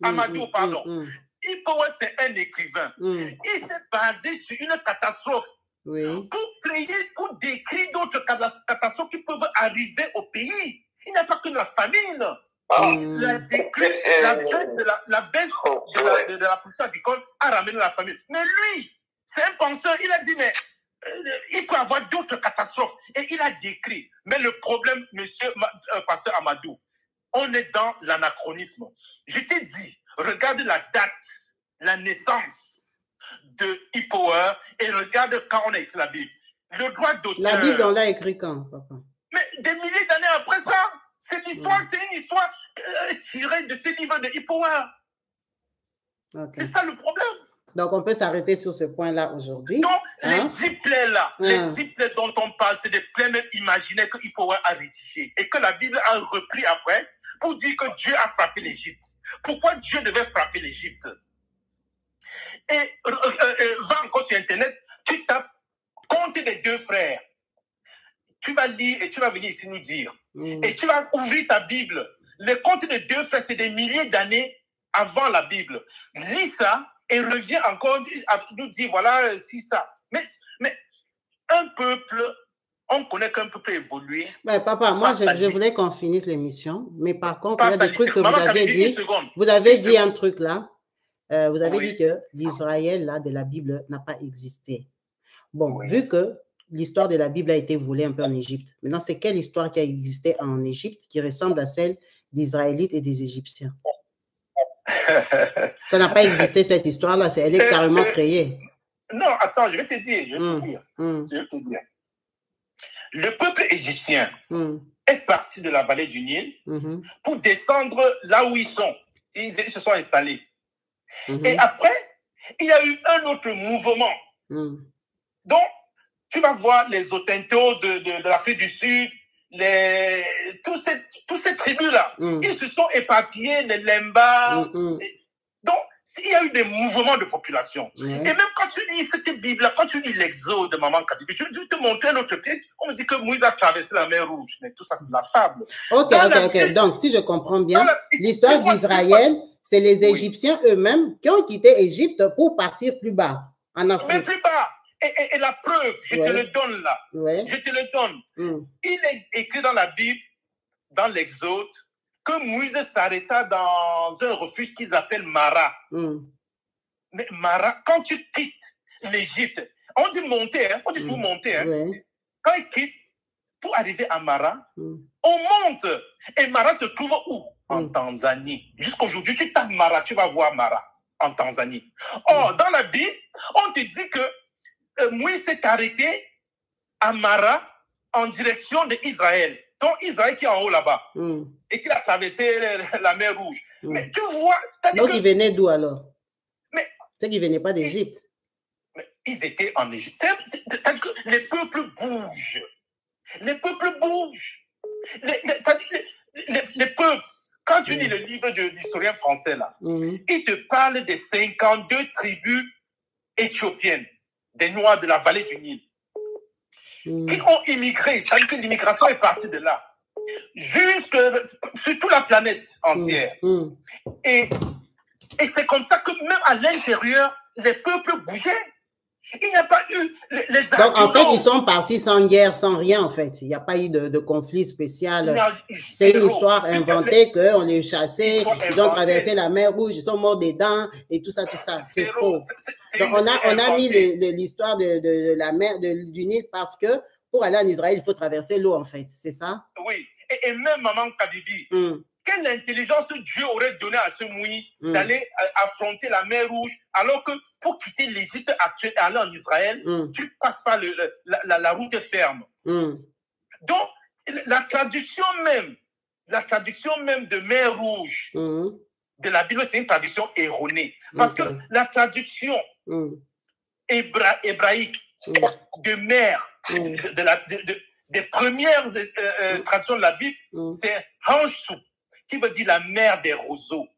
Amadou, pardon. Hippower, c'est un écrivain. Il s'est basé sur une catastrophe pour décrire d'autres catastrophes qui peuvent arriver au pays. Il n'y a pas que la famine. La baisse de la production agricole a ramené la famine. Mais lui, c'est un penseur. Il a dit, mais il peut y avoir d'autres catastrophes. Et il a décrit. Mais le problème, monsieur pasteur Amadou, on est dans l'anachronisme. Je t'ai dit, regarde la date, la naissance de Hippower et regarde quand on a écrit la Bible. Le droit d'auteur... La Bible, on l'a écrit quand, papa? Mais des milliers d'années après ça, c'est l'histoire, c'est une histoire tirée de ces livres de Hippower. C'est ça le problème. Donc, on peut s'arrêter sur ce point-là aujourd'hui. Donc, les 10 plaies-là, les 10 plaies dont on parle, c'est des plaies même imaginaires que Hippower a rédigées et que la Bible a repris après pour dire que Dieu a frappé l'Égypte. Pourquoi Dieu devait frapper l'Égypte? Et va encore sur Internet, tu tapes Conte des deux frères. Tu vas lire et tu vas venir ici nous dire. Et tu vas ouvrir ta Bible. Les Contes des deux frères, c'est des milliers d'années avant la Bible. Lis ça et reviens encore à nous dire, voilà, si ça. Mais un peuple, on connaît qu'un peuple évolué. Ben, papa, moi, je voulais qu'on finisse l'émission. Mais par contre, il y a des trucs que vous avez dit. Vous avez dit un truc là. Vous avez dit que l'Israël là, de la Bible n'a pas existé. Bon, vu que l'histoire de la Bible a été volée un peu en Égypte, maintenant, c'est quelle histoire qui a existé en Égypte qui ressemble à celle des Israélites et des Égyptiens? Ça n'a pas existé, cette histoire-là. Elle est carrément créée. Non, attends, je vais te dire. Le peuple égyptien est parti de la vallée du Nil pour descendre là où ils sont. Ils se sont installés. Et après, il y a eu un autre mouvement. Donc, tu vas voir les Otentos de l'Afrique du Sud, tous ces tribus-là, ils se sont éparpillés, les Lemba. Donc, il y a eu des mouvements de population. Et même quand tu lis cette Bible-là, quand tu lis l'Exode de Maman Kabibi, je vais te montrer un autre pied. On me dit que Moïse a traversé la mer Rouge. Mais tout ça, c'est de la fable. Ok. Donc, si je comprends bien, l'histoire d'Israël, c'est les Égyptiens eux-mêmes qui ont quitté Égypte pour partir plus bas, en Afrique. Mais plus bas. Et la preuve, je te le donne là. Je te le donne. Il est écrit dans la Bible, dans l'Exode, que Moïse s'arrêta dans un refuge qu'ils appellent Mara. Mais Mara, quand tu quittes l'Égypte, on dit monter, on dit toujours monter. Quand il quitte, pour arriver à Mara, on monte. Et Mara se trouve où? En Tanzanie. Jusqu'aujourd'hui, tu tapes Mara, tu vas voir Mara en Tanzanie. Or, dans la Bible, on te dit que Moïse s'est arrêté à Mara en direction d'Israël. Donc, Israël qui est en haut là-bas. Et qui a traversé la mer Rouge. Mais tu vois... Donc, ils venaient d'où alors? C'est qu'ils ne venaient pas d'Égypte. Ils étaient en Égypte. C'est-à-dire que les peuples bougent. Les peuples bougent. Les peuples... Quand tu lis le livre de l'historien français, là, il te parle des 52 tribus éthiopiennes, des Noirs de la vallée du Nil, qui ont immigré. C'est-à-dire que l'immigration est partie de là, jusque sur toute la planète entière. Et c'est comme ça que même à l'intérieur, les peuples bougeaient. Il n'y a pas eu les Donc, en fait, ils sont partis sans guerre, sans rien, en fait. Il n'y a pas eu de conflit spécial. C'est une histoire inventée qu'on les chassait, ils ont traversé la mer Rouge, ils sont morts dedans, et tout ça, c'est faux. Donc, on a mis l'histoire de la mer, du Nil, parce que pour aller en Israël, il faut traverser l'eau, en fait. C'est ça? Oui. Et même Maman Kabibi, quelle intelligence Dieu aurait donné à ce Moïse d'aller affronter la mer Rouge, alors que pour quitter l'Égypte actuelle et aller en Israël, tu passes par la route ferme. Donc, la traduction même de mer Rouge de la Bible, c'est une traduction erronée. Parce que la traduction hébraïque de mer, des premières traductions de la Bible, c'est Hanshu, qui veut dire la mer des roseaux.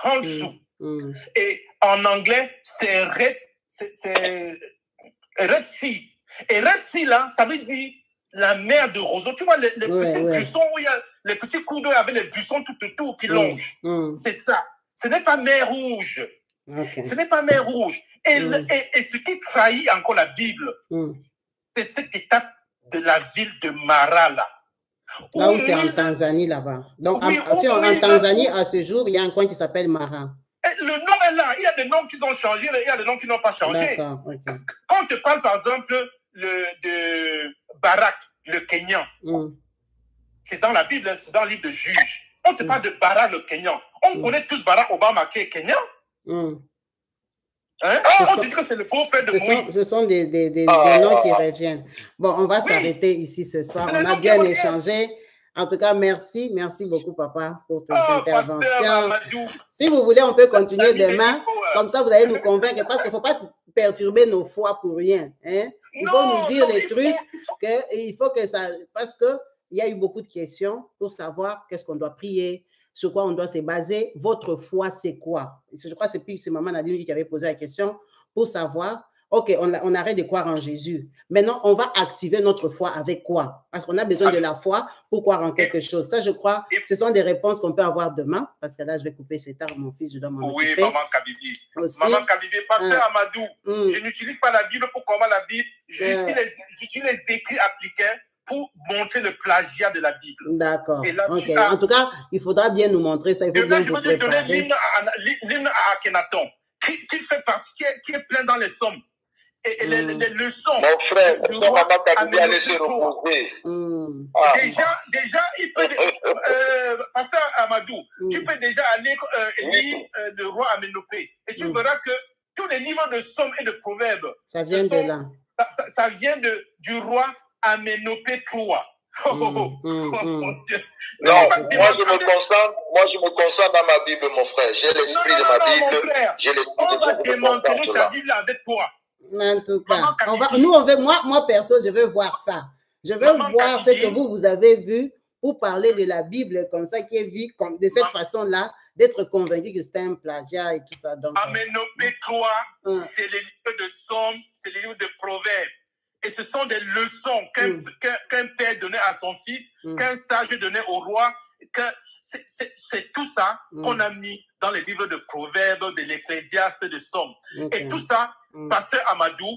Hanshu. Et en anglais, c'est Red Sea. Et Red Sea, là, ça veut dire la mer de roseaux. Tu vois, les petits buissons, où il y a les petits coups d'eau avec les buissons tout autour qui longent. C'est ça. Ce n'est pas mer Rouge. Ce n'est pas mer Rouge. Et ce qui trahit encore la Bible, c'est cette étape de la ville de Mara, là. Là où c'est en Tanzanie, là-bas. Donc, en Tanzanie, à ce jour, il y a un coin qui s'appelle Mara. Le nom est là. Il y a des noms qui ont changé, il y a des noms qui n'ont pas changé. Quand on te parle, par exemple, de Barak, le Kenyan, c'est dans la Bible, c'est dans le livre de Juges. On te parle de Barak, le Kenyan. On connaît tous Barack Obama qui est Kenyan. On te dit que c'est le beau-frère de Moïse. Ce sont des noms qui reviennent. Bon, on va s'arrêter ici ce soir. On a bien échangé. En tout cas, merci beaucoup, papa, pour tes interventions. Si vous voulez, on peut continuer demain. Comme ça, vous allez nous convaincre, parce qu'il ne faut pas perturber nos foi pour rien. Hein? Il faut nous dire les trucs, il faut que ça... Parce qu'il y a eu beaucoup de questions pour savoir qu'est-ce qu'on doit prier, sur quoi on doit se baser. Votre foi, c'est quoi? Je crois que c'est Maman Nadine qui avait posé la question pour savoir, ok, on arrête de croire en Jésus. Maintenant, on va activer notre foi avec quoi? Parce qu'on a besoin de la foi pour croire en quelque chose. Ça, je crois, ce sont des réponses qu'on peut avoir demain, parce que là, je vais couper cet tard, mon fils, je dois m'en occuper. Oui, Maman Kabibi. Maman Kabibi, pasteur Amadou, je n'utilise pas la Bible pour comprendre la Bible, j'utilise les écrits africains pour montrer le plagiat de la Bible. D'accord. Okay. En tout cas, il faudra bien nous montrer ça. Il faut bien je vais te donner l'hymne à Akhenaton, qui fait partie, qui est plein dans les psaumes. Et les leçons. Mon frère, Maman Kabibi a laissé reposer. Déjà, il peut. Pasteur Amadou, tu peux déjà aller lire le roi Aménopé. Et tu verras que tous les livres de psaumes et de proverbes. Ça vient de là. Ça vient du roi Aménopé III. Non, moi je me concentre dans ma Bible, mon frère. J'ai l'esprit de ma Bible. On va démanteler ta Bible avec toi. En tout cas, moi perso, je veux voir ça. Je veux voir ce que vous avez vu pour parler de la Bible comme ça, qui est vue de cette façon-là, d'être convaincu que c'est un plagiat et tout ça. Amenopée 3, c'est les livres de Somme, c'est les livres de Proverbes. Et ce sont des leçons qu'un père donnait à son fils, qu'un sage donnait au roi. C'est tout ça qu'on a mis dans les livres de Proverbes, de l'Ecclésiaste, de Somme. Et tout ça, Pasteur Amadou,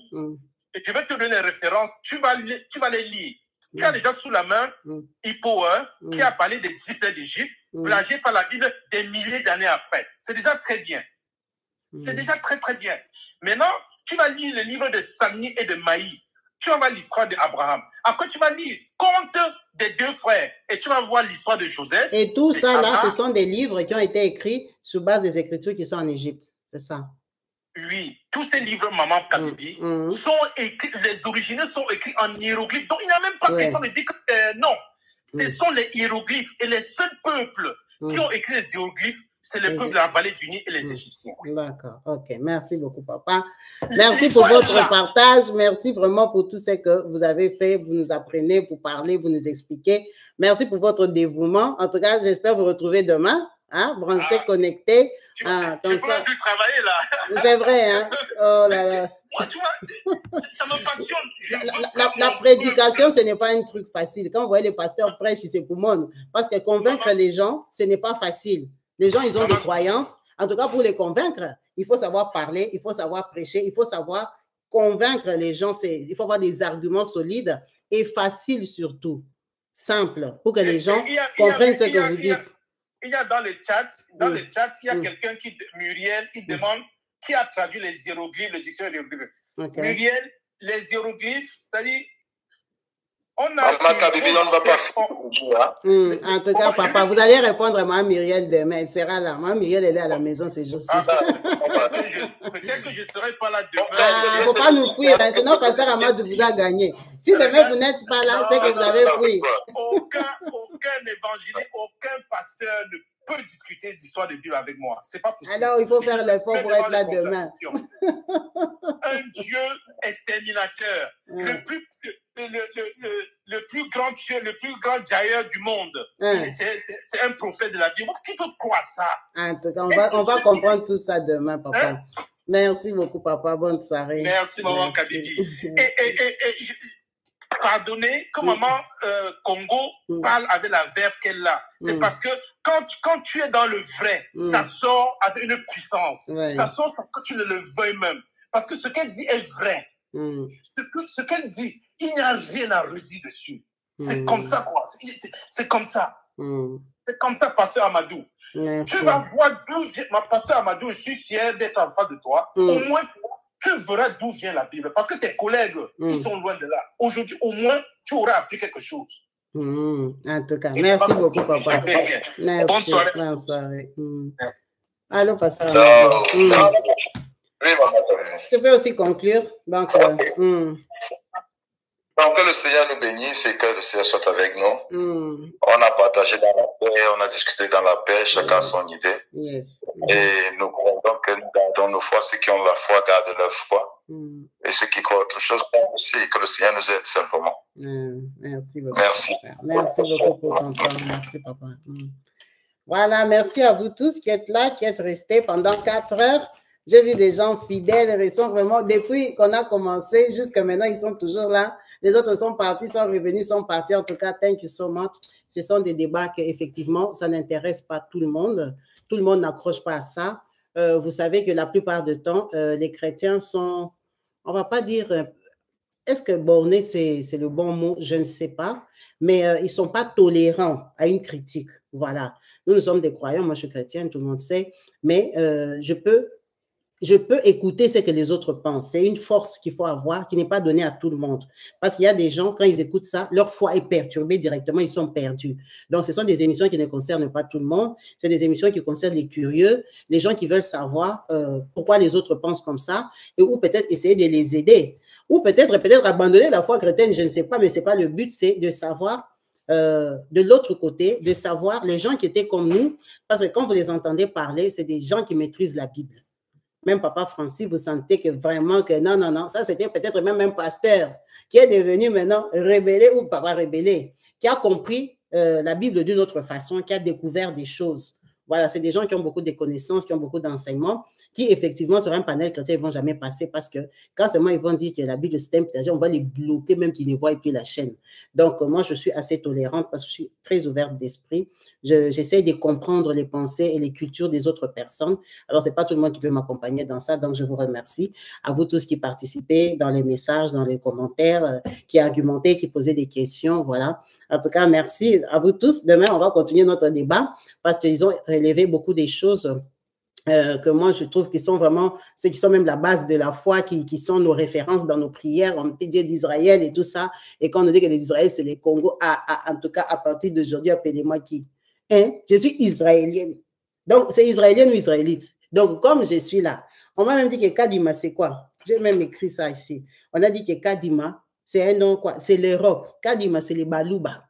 et je vais te donner les références, tu vas les lire. Tu as déjà sous la main Hippo, qui a parlé des disciples d'Égypte, plagié par la Bible des milliers d'années après. C'est déjà très bien. C'est déjà très, très bien. Maintenant, tu vas lire les livres de Sami et de Maï. Tu vas voir l'histoire d'Abraham. Après, tu vas lire Conte des deux frères. Et tu vas voir l'histoire de Joseph. Et tout ça, là, ce sont des livres qui ont été écrits sur base des Écritures qui sont en Égypte. C'est ça. Oui, tous ces livres, Maman Kabibi, sont écrits, les originaux sont écrits en hiéroglyphes. Donc, il n'y a même pas question de dire que non. Ce sont les hiéroglyphes. Et les seuls peuples qui ont écrit les hiéroglyphes, c'est le peuple de la vallée du Nil et les Égyptiens. D'accord, ok. Merci beaucoup, papa. Merci pour votre partage. Merci vraiment pour tout ce que vous avez fait. Vous nous apprenez, vous parlez, vous nous expliquez. Merci pour votre dévouement. En tout cas, j'espère vous retrouver demain. Hein, branché, connecté. Tu peux plus travailler là. C'est vrai, hein? Oh là là. Moi, tu vois, ça me passionne. La prédication, ce n'est pas un truc facile. Quand vous voyez les pasteurs prêchent, c'est pour moi. Parce que convaincre les gens, ce n'est pas facile. Les gens, ils ont des croyances. En tout cas, pour les convaincre, il faut savoir parler, il faut savoir prêcher, il faut savoir convaincre les gens. Il faut avoir des arguments solides et faciles surtout. Simple, pour que les gens comprennent ce que vous dites. Il y a dans le chat, il y a quelqu'un Muriel, qui demande qui a traduit les hiéroglyphes, le dictionnaire hiéroglyphes. Muriel, les hiéroglyphes, c'est-à-dire, on a... En tout cas, papa, vous allez répondre à Mme Muriel demain. Elle sera là. Mme Muriel, elle est à la maison ces jours-ci. Peut-être que je ne serai pas là demain. Il ne faut pas nous fuir, hein, sinon Pasteur Amadou vous a gagné. Si demain vous n'êtes pas là, c'est que vous avez fui. Aucun évangéliste, aucun pasteur ne peut discuter d'histoire de Bible avec moi. C'est pas possible. Alors, il faut faire l'effort pour être là demain. Un Dieu exterminateur, le plus grand tueur, le plus grand jailleur du monde. C'est un prophète de la Bible. Qui peut croire ça? En tout cas, on va comprendre tout ça demain, papa. Merci beaucoup, papa. Bonne soirée. Merci, maman Kabibi. Pardonnez que maman Congo parle avec la verve qu'elle a. C'est parce que quand tu es dans le vrai, ça sort avec une puissance. Ça sort sans que tu ne le veuilles même. Parce que ce qu'elle dit est vrai. Ce qu'elle dit, il n'y a rien à redire dessus. C'est comme ça, quoi. C'est comme ça. C'est comme ça, Pasteur Amadou. Tu vas voir d'où vient... Pasteur Amadou, je suis fier d'être en face de toi. Au moins, tu verras d'où vient la Bible. Parce que tes collègues, ils sont loin de là. Aujourd'hui, au moins, tu auras appris quelque chose. En tout cas, merci beaucoup, papa. Merci. Bonne soirée. Bonne soirée. Allô, Pasteur Amadou. Oui, maman. Tu peux aussi conclure. Donc, Donc, que le Seigneur nous bénisse et que le Seigneur soit avec nous. On a partagé dans la paix, on a discuté dans la paix, chacun son idée. Et nous croyons que nous gardons nos foi, ceux qui ont la foi gardent leur foi. Et ceux qui croient autre chose, aussi, que le Seigneur nous aide simplement. Merci beaucoup. Merci. Merci beaucoup pour ton temps. Merci, papa. Voilà, merci à vous tous qui êtes là, qui êtes restés pendant 4 heures. J'ai vu des gens fidèles, ils sont vraiment, depuis qu'on a commencé jusqu'à maintenant, ils sont toujours là. Les autres sont partis, sont revenus, sont partis. En tout cas, thank you so much. Ce sont des débats qui, effectivement, ça n'intéresse pas tout le monde. Tout le monde n'accroche pas à ça. Vous savez que la plupart du temps, les chrétiens sont, on ne va pas dire, est-ce que borné, c'est le bon mot? Je ne sais pas. Mais ils ne sont pas tolérants à une critique. Voilà. Nous sommes des croyants. Moi, je suis chrétienne, tout le monde sait. Mais je peux écouter ce que les autres pensent. C'est une force qu'il faut avoir, qui n'est pas donnée à tout le monde. Parce qu'il y a des gens, quand ils écoutent ça, leur foi est perturbée directement, ils sont perdus. Donc, ce sont des émissions qui ne concernent pas tout le monde. C'est des émissions qui concernent les curieux, les gens qui veulent savoir pourquoi les autres pensent comme ça, et ou peut-être essayer de les aider. Ou peut-être abandonner la foi chrétienne, je ne sais pas, mais ce n'est pas le but, c'est de savoir de l'autre côté, de savoir les gens qui étaient comme nous, parce que quand vous les entendez parler, c'est des gens qui maîtrisent la Bible. même Papa Francis, vous sentez que vraiment que non, non, non, ça c'était peut-être même un pasteur qui est devenu maintenant rébellé ou pas rébellé, qui a compris la Bible d'une autre façon, qui a découvert des choses. Voilà, c'est des gens qui ont beaucoup de connaissances, qui ont beaucoup d'enseignements, qui effectivement sur un panel chrétien, ils ne vont jamais passer parce que quand seulement ils vont dire que la Bible c'est un piège, on va les bloquer même qu'ils ne voient plus la chaîne. Donc moi je suis assez tolérante parce que je suis très ouverte d'esprit. J'essaie de comprendre les pensées et les cultures des autres personnes. Alors c'est pas tout le monde qui peut m'accompagner dans ça, donc je vous remercie. À vous tous qui participez dans les messages, dans les commentaires, qui argumentaient, qui posaient des questions, voilà. En tout cas, merci à vous tous. Demain, on va continuer notre débat parce qu'ils ont relevé beaucoup des choses que moi, je trouve qu'ils sont vraiment, ceux qui sont même la base de la foi, qui sont nos références dans nos prières, on dit Dieu d'Israël et tout ça. Et quand on dit que les Israéliens, c'est les Congos, en tout cas, à partir d'aujourd'hui, appelez-moi qui? Hein? Je suis israélienne. Donc, c'est israélienne ou israélite. Donc, comme je suis là, on m'a même dit que Kadima, c'est quoi? J'ai même écrit ça ici. On a dit que Kadima, c'est un nom quoi? C'est l'Europe. Kadima, c'est les Balouba.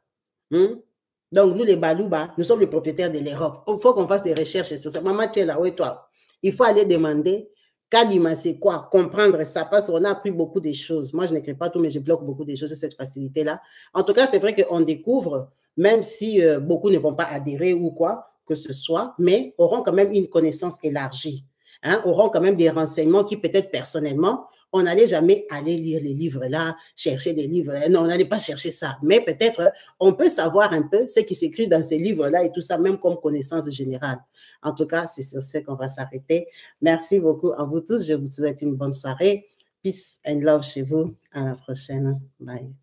Donc, nous, les Balouba, nous sommes les propriétaires de l'Europe. Il faut qu'on fasse des recherches sur ça. Maman, tiens là, où est toi? Il faut aller demander Kadima, c'est quoi? Comprendre ça, parce qu'on a appris beaucoup de choses. Moi, je n'écris pas tout, mais je bloque beaucoup de choses, c'est cette facilité-là. En tout cas, c'est vrai qu'on découvre, même si beaucoup ne vont pas adhérer ou quoi que ce soit, mais auront quand même une connaissance élargie. Hein, auront quand même des renseignements qui, peut-être personnellement, on n'allait jamais aller lire les livres là, chercher des livres. Non, on n'allait pas chercher ça. Mais peut-être, on peut savoir un peu ce qui s'écrit dans ces livres-là et tout ça, même comme connaissance générale. En tout cas, c'est sur ce qu'on va s'arrêter. Merci beaucoup à vous tous. Je vous souhaite une bonne soirée. Peace and love chez vous. À la prochaine. Bye.